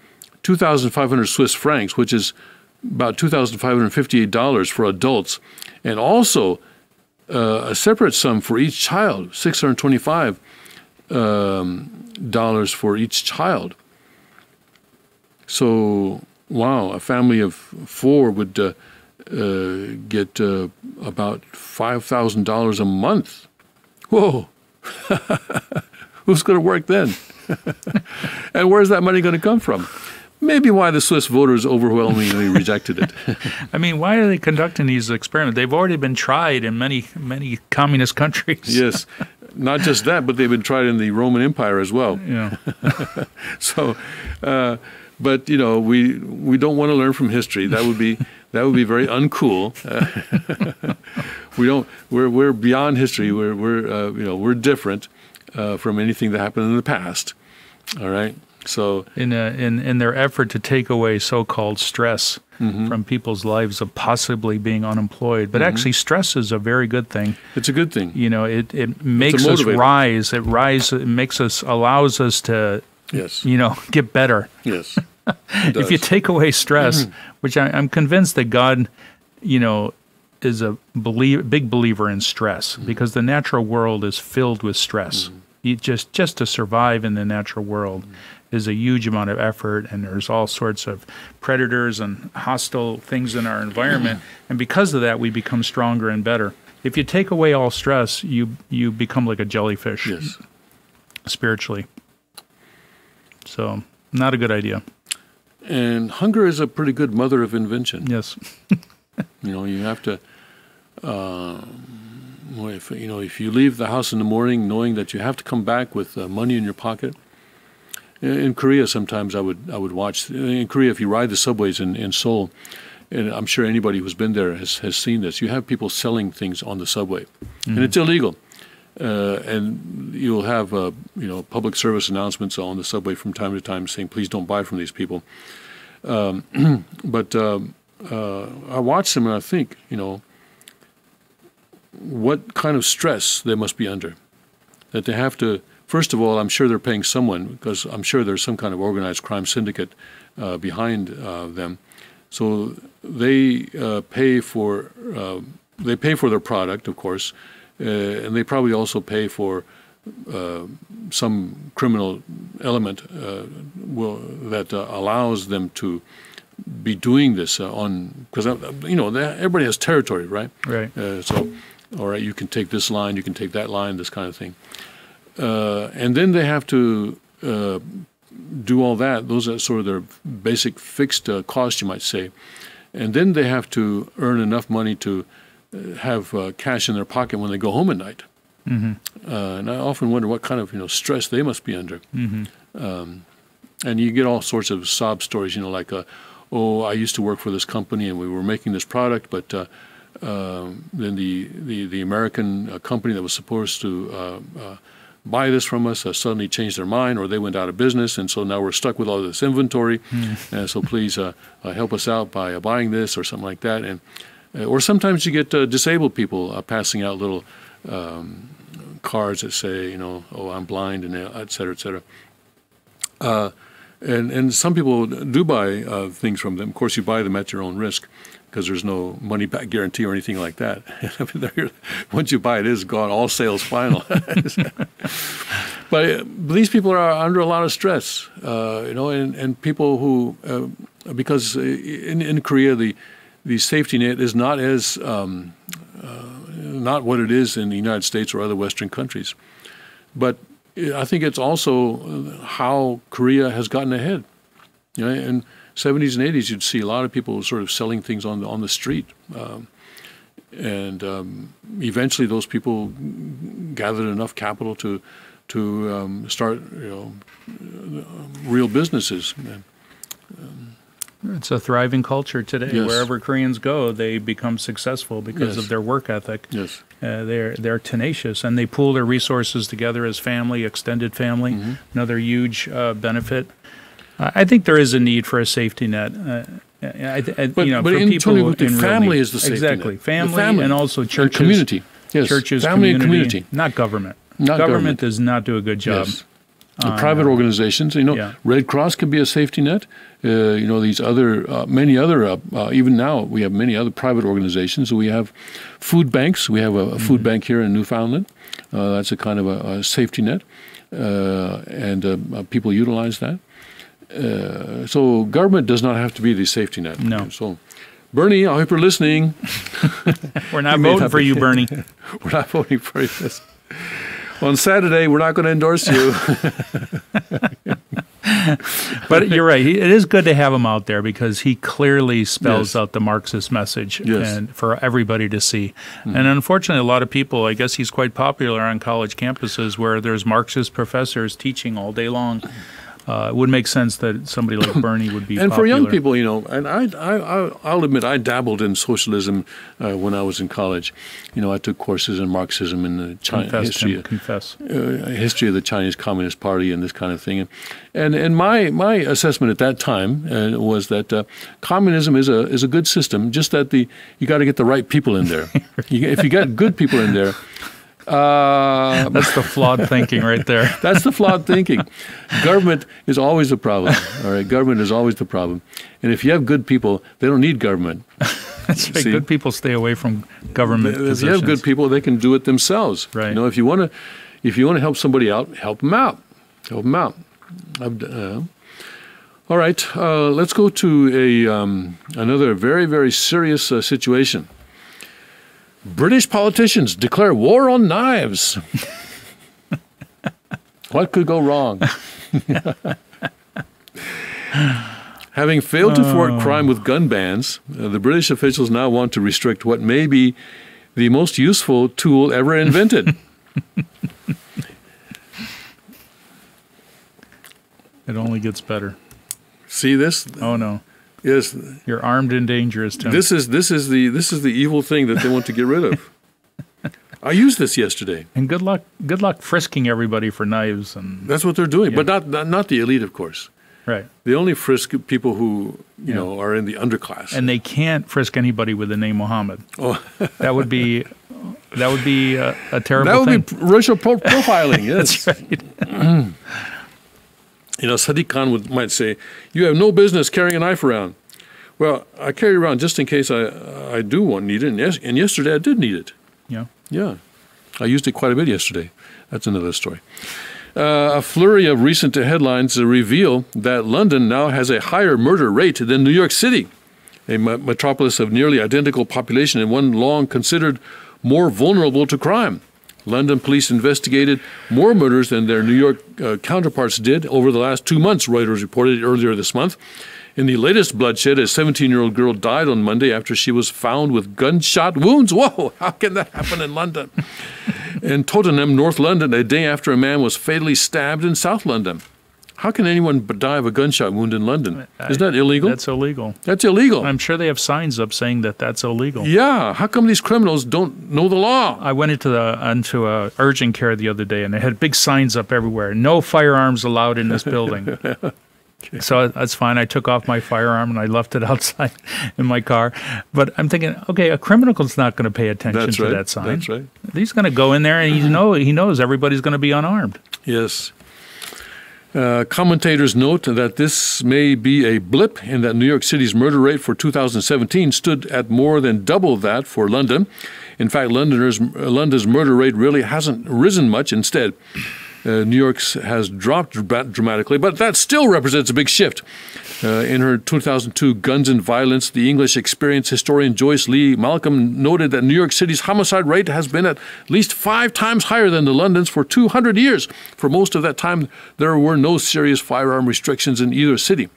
2,500 Swiss francs, which is about $2,558 for adults, and also a separate sum for each child, $625 for each child. So, wow, a family of 4 would get about $5,000 a month. Whoa! Who's going to work then? And where's that money going to come from? maybe why the Swiss voters overwhelmingly rejected it.
I mean, why are they conducting these experiments? They've already been tried in many communist countries.
Yes, not just that, but they've been tried in the Roman Empire as well.
Yeah.
So, but we don't want to learn from history. That would be very uncool. We're beyond history. We're different from anything that happened in the past. All right. So
in their effort to take away so-called stress from people's lives of possibly being unemployed, but actually stress is a very good thing.
It's a good thing.
It makes us rise. It allows us to get better.
Yes.
If you take away stress, which I'm convinced that God, is a big believer in stress, because the natural world is filled with stress. Just to survive in the natural world is a huge amount of effort, and there's all sorts of predators and hostile things in our environment, and because of that, we become stronger and better. If you take away all stress, you become like a jellyfish, spiritually. So, not a good idea.
And hunger is a pretty good mother of invention.
Yes.
You have to. If you leave the house in the morning knowing that you have to come back with money in your pocket. In Korea, sometimes I would watch. In Korea, if you ride the subways in Seoul, and I'm sure anybody who's been there has seen this, you have people selling things on the subway, and it's illegal. And you'll have public service announcements on the subway from time to time saying, please don't buy from these people. But I watch them and I think, what kind of stress they must be under. That they have to, first of all, I'm sure they're paying someone, because I'm sure there's some kind of organized crime syndicate behind them. So they pay for their product, of course, and they probably also pay for some criminal element that allows them to be doing this because everybody has territory, right?
Right.
So, all right, you can take this line, you can take that line, this kind of thing, and then they have to do all that. Those are sort of their basic fixed costs, you might say, and then they have to earn enough money to have cash in their pocket when they go home at night. And I often wonder what kind of stress they must be under. And you get all sorts of sob stories, like, I used to work for this company and we were making this product, but then the American company that was supposed to buy this from us suddenly changed their mind, or they went out of business, and so now we're stuck with all this inventory. And so please help us out by buying this or something like that. And or sometimes you get disabled people passing out little cards that say, I'm blind, and et cetera, et cetera. And some people do buy things from them. Of course, you buy them at your own risk, because there's no money-back guarantee or anything like that. Once you buy it, it's gone, all sales final. But these people are under a lot of stress, and people who, because in Korea, the safety net is not as not what it is in the United States or other Western countries. But I think it's also how Korea has gotten ahead. In 70s and 80s, you'd see a lot of people sort of selling things on the street. And eventually those people gathered enough capital to start real businesses.
It's a thriving culture today.
Yes.
Wherever Koreans go, they become successful because of their work ethic.
Yes.
They're tenacious, and they pool their resources together as family, extended family. Another huge benefit. I think there is a need for a safety net.
But
for people
the family is the safety
exactly.
net.
Family and also churches.
And community. Yes.
Churches,
family and community.
Not government.
Not
government does not do a good job.
Yes. Private organizations, Red Cross can be a safety net. These other, many other, even now we have many other private organizations. We have food banks. We have a food bank here in Newfoundland. That's a kind of a safety net, and people utilize that. So government does not have to be the safety net.
No.
So, Bernie, I hope you're listening.
We're not voting for you, Bernie.
We're not voting for you. On Saturday, we're not going to endorse you.
But you're right. It is good to have him out there because he clearly spells
Yes.
out the Marxist message
Yes.
and for everybody to see. And unfortunately, a lot of people, I guess he's quite popular on college campuses where there's Marxist professors teaching all day long. It would make sense that somebody like Bernie would be
And
popular.
for young people, and I'll admit I dabbled in socialism when I was in college. I took courses in Marxism and the
Confess.
history of the Chinese Communist Party and this kind of thing. And my assessment at that time was that communism is a good system, just that you got to get the right people in there. If you got good people in there.
That's the flawed thinking right there.
That's the flawed thinking. Government is always the problem. All right, government is always the problem. And if you have good people, they don't need government.
That's right.
See?
Good people stay away from government
If
positions.
you have good people, they can do it themselves.
Right.
If you want to help somebody out, help them out. Help them out. All right. Let's go to another very, very serious situation. British politicians declare war on knives. What could go wrong? Having failed to thwart crime with gun bans, the British officials now want to restrict what may be the most useful tool ever invented.
It only gets better.
See this?
Oh no.
Yes.
You're armed and dangerous, Tim.
This is the evil thing that they want to get rid of. I used this yesterday.
And good luck frisking everybody for knives and
That's what they're doing, but not the elite, of course.
right.
They only frisk people who are in the underclass.
And they can't frisk anybody with the name Muhammad.
Oh.
That would be a terrible
That would
thing.
be racial profiling. Yes.
That's right.
Sadiq Khan might say, "You have no business carrying a knife around." Well, I carry it around just in case I do need it. And yesterday I did need it.
Yeah.
Yeah, I used it quite a bit yesterday. That's another story. A flurry of recent headlines reveal that London now has a higher murder rate than New York City, a metropolis of nearly identical population and one long considered more vulnerable to crime. London police investigated more murders than their New York counterparts did over the last 2 months, Reuters reported earlier this month. In the latest bloodshed, a 17-year-old girl died on Monday after she was found with gunshot wounds. Whoa, how can that happen in London? In Tottenham, North London, a day after a man was fatally stabbed in South London. How can anyone die of a gunshot wound in London? Isn't that illegal?
That's illegal.
That's illegal.
I'm sure they have signs up saying that that's illegal.
Yeah. How come these criminals don't know the law?
I went into a urgent care the other day, and they had big signs up everywhere. No firearms allowed in this building. Okay. So that's fine. I took off my firearm and I left it outside in my car. But I'm thinking, okay, a criminal's not going to pay attention to that sign.
That's right.
He's going to go in there and he knows everybody's going to be unarmed.
Yes. Commentators note that this may be a blip in that New York City's murder rate for 2017 stood at more than double that for London. In fact, London's murder rate really hasn't risen much. Instead, New York's has dropped dramatically, but that still represents a big shift. In her 2002 Guns and Violence, the English experience historian Joyce Lee Malcolm noted that New York City's homicide rate has been at least 5 times higher than the London's for 200 years. For most of that time, there were no serious firearm restrictions in either city.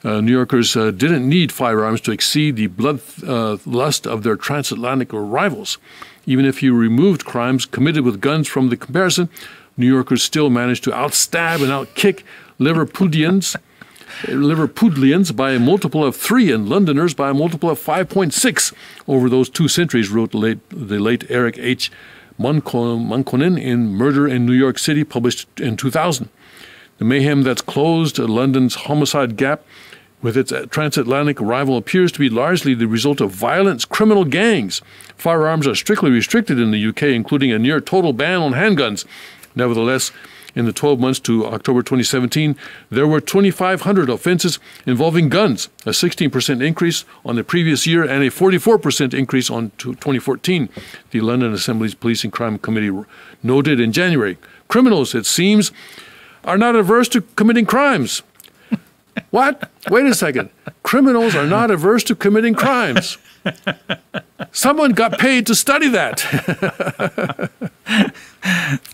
New Yorkers didn't need firearms to exceed the bloodlust of their transatlantic rivals. Even if you removed crimes committed with guns from the comparison, New Yorkers still managed to outstab and outkick Liverpudlians by a multiple of 3 and Londoners by a multiple of 5.6 over those 2 centuries, wrote the late Eric H. Monconin in Murder in New York City, published in 2000. The mayhem that's closed London's homicide gap with its transatlantic rival appears to be largely the result of violent criminal gangs. Firearms are strictly restricted in the UK, including a near total ban on handguns. Nevertheless, in the 12 months to October 2017, there were 2,500 offenses involving guns, a 16% increase on the previous year and a 44% increase on 2014, the London Assembly's Police and Crime Committee noted in January. Criminals, it seems, are not averse to committing crimes. What? Wait a second. Criminals are not averse to committing crimes. Someone got paid to study that.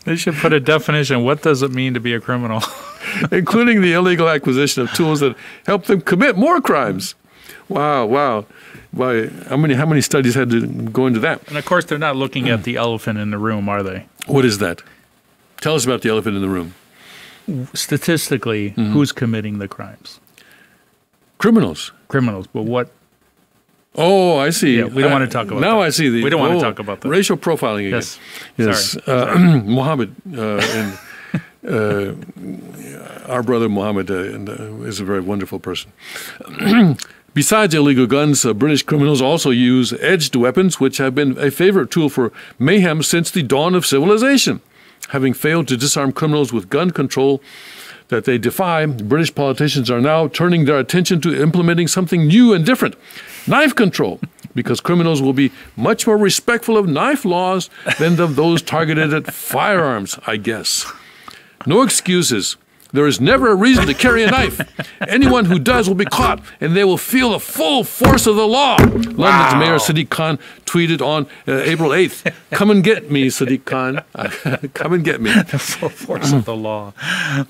They should put a definition. What does it mean to be a criminal?
including the illegal acquisition of tools that help them commit more crimes. Wow. Why, how many studies had to go into that?
And of course, they're not looking at the elephant in the room, are they?
What is that? Tell us about the elephant in the room.
Statistically, who's committing the crimes?
Criminals.
Criminals. But what?
Oh, I see.
Yeah, we don't want to talk about
now
that.
I see.
We don't want to talk about that.
Racial profiling again.
Yes.
Mohammed and our brother Mohammed is a very wonderful person. Besides illegal guns, British criminals also use edged weapons, which have been a favorite tool for mayhem since the dawn of civilization. Having failed to disarm criminals with gun control that they defy, British politicians are now turning their attention to implementing something new and different, knife control, because criminals will be much more respectful of knife laws than of those targeted at firearms, I guess. No excuses. There is never a reason to carry a knife. Anyone who does will be caught, and they will feel the full force of the law. London's Mayor Sadiq Khan tweeted on April 8th, "Come and get me, Sadiq Khan. Come and get me."
The full force of the law.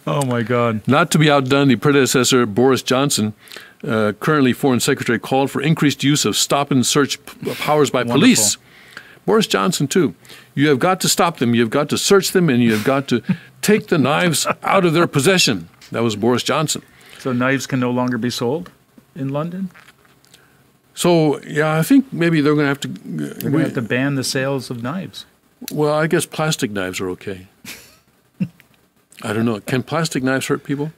Oh, my God.
Not to be outdone, the predecessor, Boris Johnson, currently Foreign Secretary, called for increased use of stop-and-search powers by police. Boris Johnson, too. You have got to stop them. You have got to search them, and you have got to take the knives out of their possession. That was Boris Johnson.
So knives can no longer be sold in London?
So, yeah, I think maybe they're going to have to...
They're going to have to ban the sales of knives.
Well, I guess plastic knives are okay. I don't know. Can plastic knives hurt people?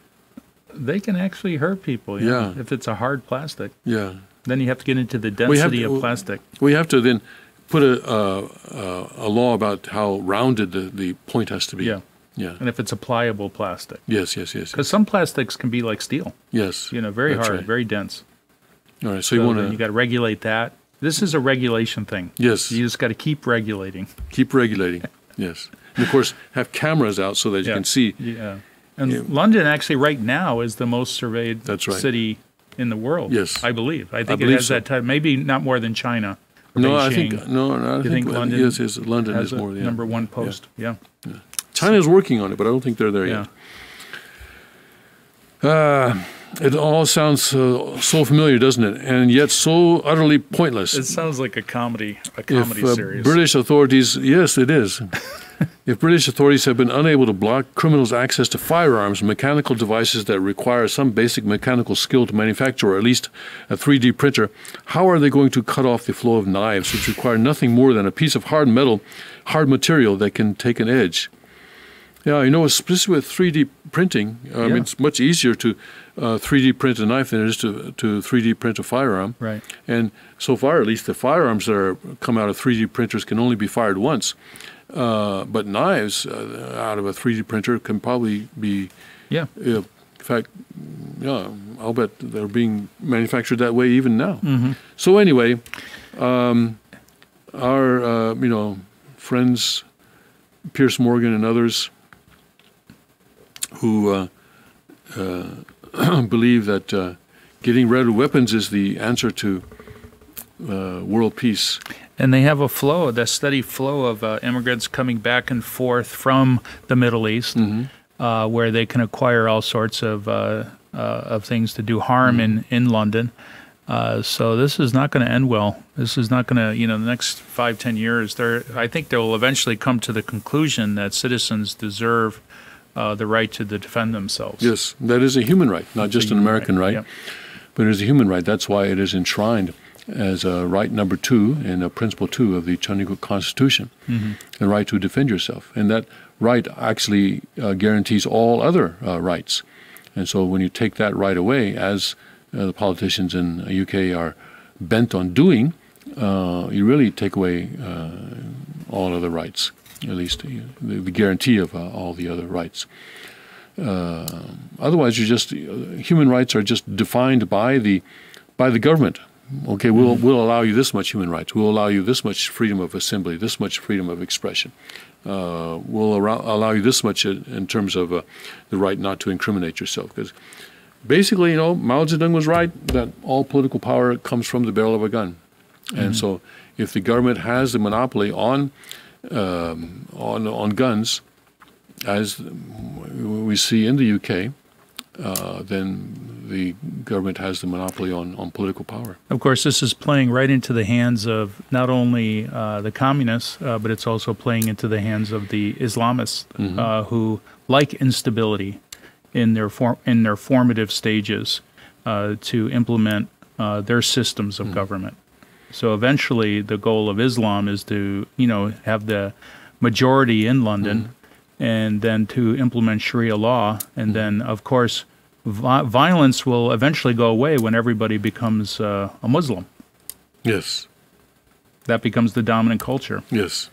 They can actually hurt people,
Yeah.
if it's a hard plastic.
Yeah.
Then you have to get into the density of plastic.
We have to then put a law about how rounded the point has to be.
Yeah.
Yeah.
And if it's a pliable plastic.
Yes.
Because some plastics can be like steel.
Yes.
Very
That's
hard,
right.
very dense.
All right. So you want
You
to
got to regulate that. This is a regulation thing.
Yes.
You just got to keep regulating.
keep regulating. Yes. And of course, have cameras out so that you can see.
Yeah. And London actually right now is the most surveyed
That's right.
city in the world.
Yes.
I believe. I think it
believe
has
so.
that type. Maybe not more than China. Or
No,
Beijing.
I think no. I
You think London
yes, London
has
is more. Yeah.
number one post. Yeah.
China's working on it, but I don't think they're there
Yeah.
yet. It all sounds so familiar, doesn't it? And yet so utterly pointless.
It sounds like a comedy
If
series.
British authorities, yes, it is. If British authorities have been unable to block criminals' access to firearms, mechanical devices that require some basic mechanical skill to manufacture, or at least a 3D printer, how are they going to cut off the flow of knives, which require nothing more than a piece of hard material that can take an edge? Yeah, especially with 3D printing, I mean, it's much easier to 3D print a knife than it is to 3D print a firearm.
Right.
And so far, at least, the firearms that come out of 3D printers can only be fired once. But knives out of a 3D printer can probably be, in fact, I'll bet they're being manufactured that way even now.
Mm-hmm.
So anyway, our, friends, Pierce Morgan and others who believe that getting rid of weapons is the answer to world peace.
And they have a steady flow of immigrants coming back and forth from the Middle East, where they can acquire all sorts of things to do harm in London. So this is not going to end well. This is not going to, the next 5-10 years, I think they will eventually come to the conclusion that citizens deserve the right to defend themselves.
Yes, that is a human right, not just an American right, but it is a human right. That's why it is enshrined as a right number 2 in principle 2 of the Chinese Constitution, the right to defend yourself. And that right actually guarantees all other rights. And so when you take that right away, as the politicians in the UK are bent on doing, you really take away all other rights, at least the guarantee of all the other rights. Otherwise, human rights are just defined by the government. Okay, we'll allow you this much human rights. We'll allow you this much freedom of assembly, this much freedom of expression. We'll allow you this much in terms of the right not to incriminate yourself. Because basically, Mao Zedong was right that all political power comes from the barrel of a gun. And so if the government has the monopoly on guns, as we see in the UK, then the government has the monopoly on political power.
Of course, this is playing right into the hands of not only the communists, but it's also playing into the hands of the Islamists, who like instability in their formative stages to implement their systems of government. So eventually, the goal of Islam is to, have the majority in London, and then to implement Sharia law, and then, of course, violence will eventually go away when everybody becomes a Muslim.
Yes.
That becomes the dominant culture.
Yes,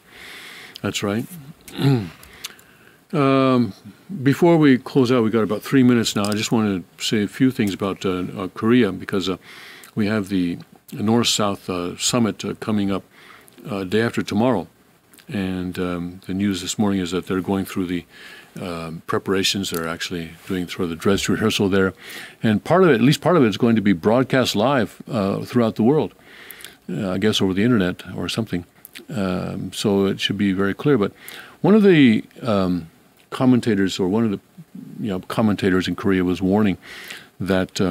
that's right. Before we close out, we've got about 3 minutes now. I just want to say a few things about Korea, because we have the North-South Summit coming up day after tomorrow. And the news this morning is that they're going through the preparations. They're actually doing sort of the dress rehearsal there. And part of it, at least part of it, is going to be broadcast live throughout the world, I guess over the internet or something. So it should be very clear. But one of the commentators, or one of the commentators in Korea, was warning that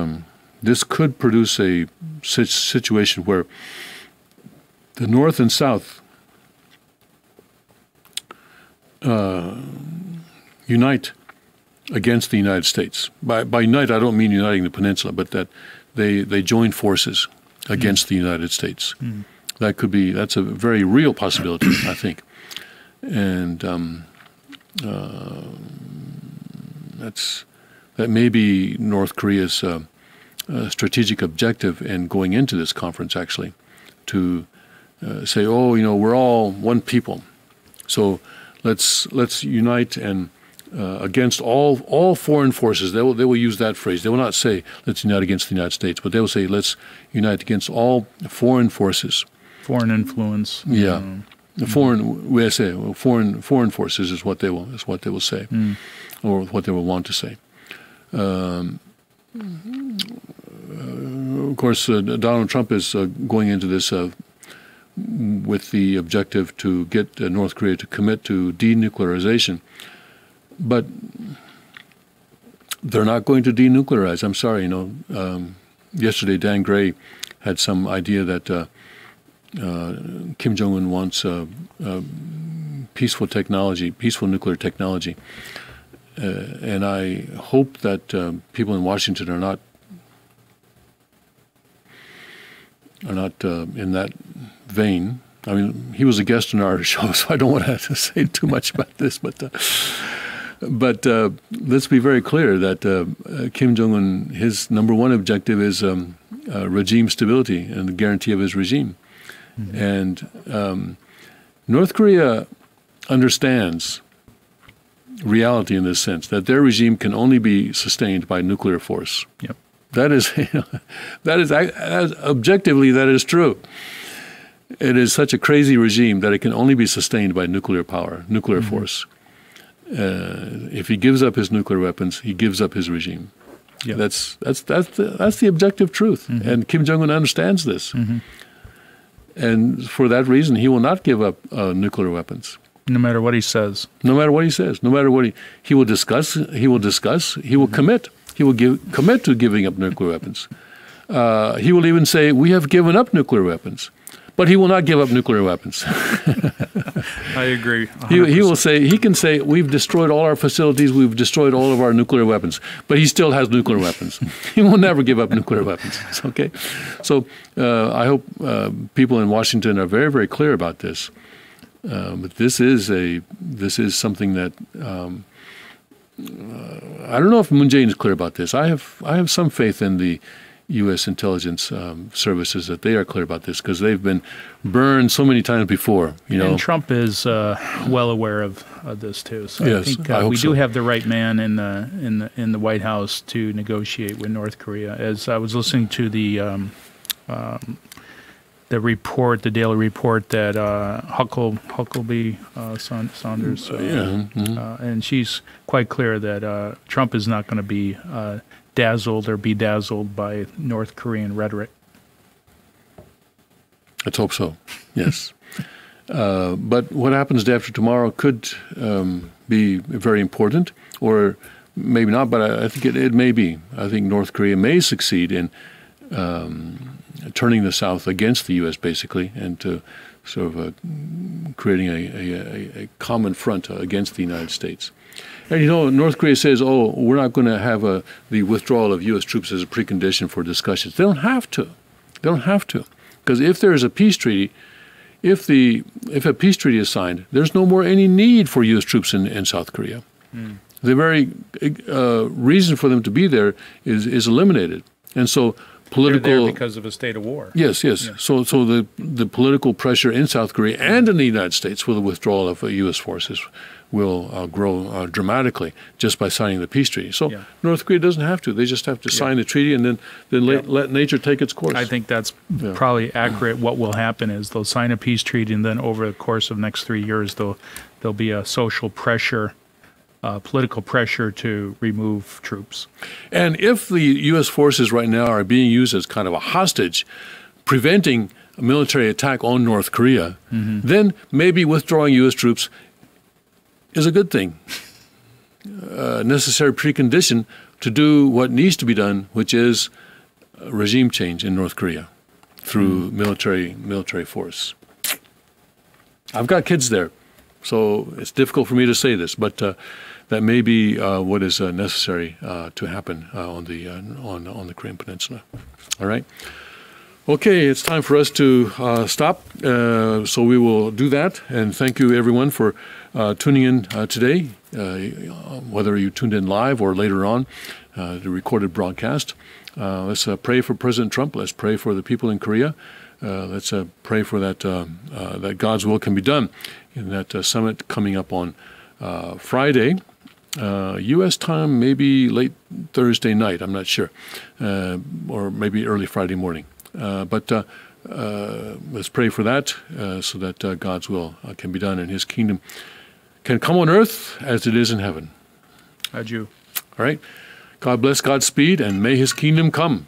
this could produce a situation where the North and South unite against the United States. By unite, I don't mean uniting the peninsula, but that they join forces against the United States. That's a very real possibility, I think. And that may be North Korea's strategic objective in going into this conference, actually, to say, we're all one people. So let's unite and against all foreign forces. They will use that phrase. They will not say let's unite against the United States, but they will say let's unite against all foreign forces.
Foreign influence.
Yeah, foreign forces is what they will say, or what they will want to say. Of course, Donald Trump is going into this with the objective to get North Korea to commit to denuclearization. But they're not going to denuclearize. I'm sorry, yesterday Dan Gray had some idea that Kim Jong-un wants peaceful nuclear technology. And I hope that people in Washington are not in that vein. I mean, he was a guest on our show, so I don't want to say too much about this. But let's be very clear that Kim Jong-un, his number one objective is regime stability and the guarantee of his regime. And North Korea understands reality in this sense, that their regime can only be sustained by nuclear force.
Yep.
That is objectively, that is true. It is such a crazy regime that it can only be sustained by nuclear power, nuclear force. If he gives up his nuclear weapons, he gives up his regime. Yep. That's the objective truth, and Kim Jong-un understands this. And for that reason, he will not give up nuclear weapons.
No matter what he says.
No matter what he says. No matter what he will discuss. He will commit. He will commit to giving up nuclear weapons. He will even say, we have given up nuclear weapons. But he will not give up nuclear weapons.
I agree.
He can say, we've destroyed all our facilities, we've destroyed all of our nuclear weapons. But he still has nuclear weapons. He will never give up nuclear weapons. Okay? So I hope people in Washington are very, very clear about this. But this is something that I don't know if Moon Jae-in is clear about this. I have some faith in the U.S. intelligence services that they are clear about this, because they've been burned so many times before.
And Trump is well aware of this too. So
yes,
I think we do have the right man in the White House to negotiate with North Korea. As I was listening to the report, the daily report that Huckabee Saunders, and she's quite clear that Trump is not going to be dazzled or bedazzled by North Korean rhetoric.
Let's hope so. Yes. But what happens day after tomorrow could be very important, or maybe not, but I think it may be. I think North Korea may succeed in turning the South against the U.S., basically, and to sort of creating a common front against the United States. And you know, North Korea says, oh, we're not going to have the withdrawal of U.S. troops as a precondition for discussions. They don't have to. They don't have to. Because if there is a peace treaty, if a peace treaty is signed, there's no more any need for U.S. troops in South Korea. The very reason for them to be there is eliminated. And so political...
They're there because of a state of war.
Yes, yes. Yeah. So the political pressure in South Korea and in the United States for the withdrawal of U.S. forces will grow dramatically just by signing the peace treaty. So North Korea doesn't have to. They just have to sign the treaty and then let nature take its course.
I think that's probably accurate. What will happen is they'll sign a peace treaty, and then over the course of the next 3 years, there'll be a social pressure, political pressure to remove troops. And
if the U.S. forces right now are being used as kind of a hostage, preventing a military attack on North Korea, then maybe withdrawing U.S. troops is a good thing, a necessary precondition to do what needs to be done, which is regime change in North Korea through military force. I've got kids there, so it's difficult for me to say this, but that may be what is necessary to happen on the Korean Peninsula. All right. Okay, it's time for us to stop, so we will do that. And thank you, everyone, for tuning in today, whether you tuned in live or later on, the recorded broadcast. Let's pray for President Trump. Let's pray for the people in Korea. Let's pray for that God's will can be done in that summit coming up on Friday. U.S. time, maybe late Thursday night, I'm not sure, or maybe early Friday morning. But let's pray for that so that God's will can be done and His kingdom can come on earth as it is in heaven.
Adieu.
All right. God bless, Godspeed, and may His kingdom come.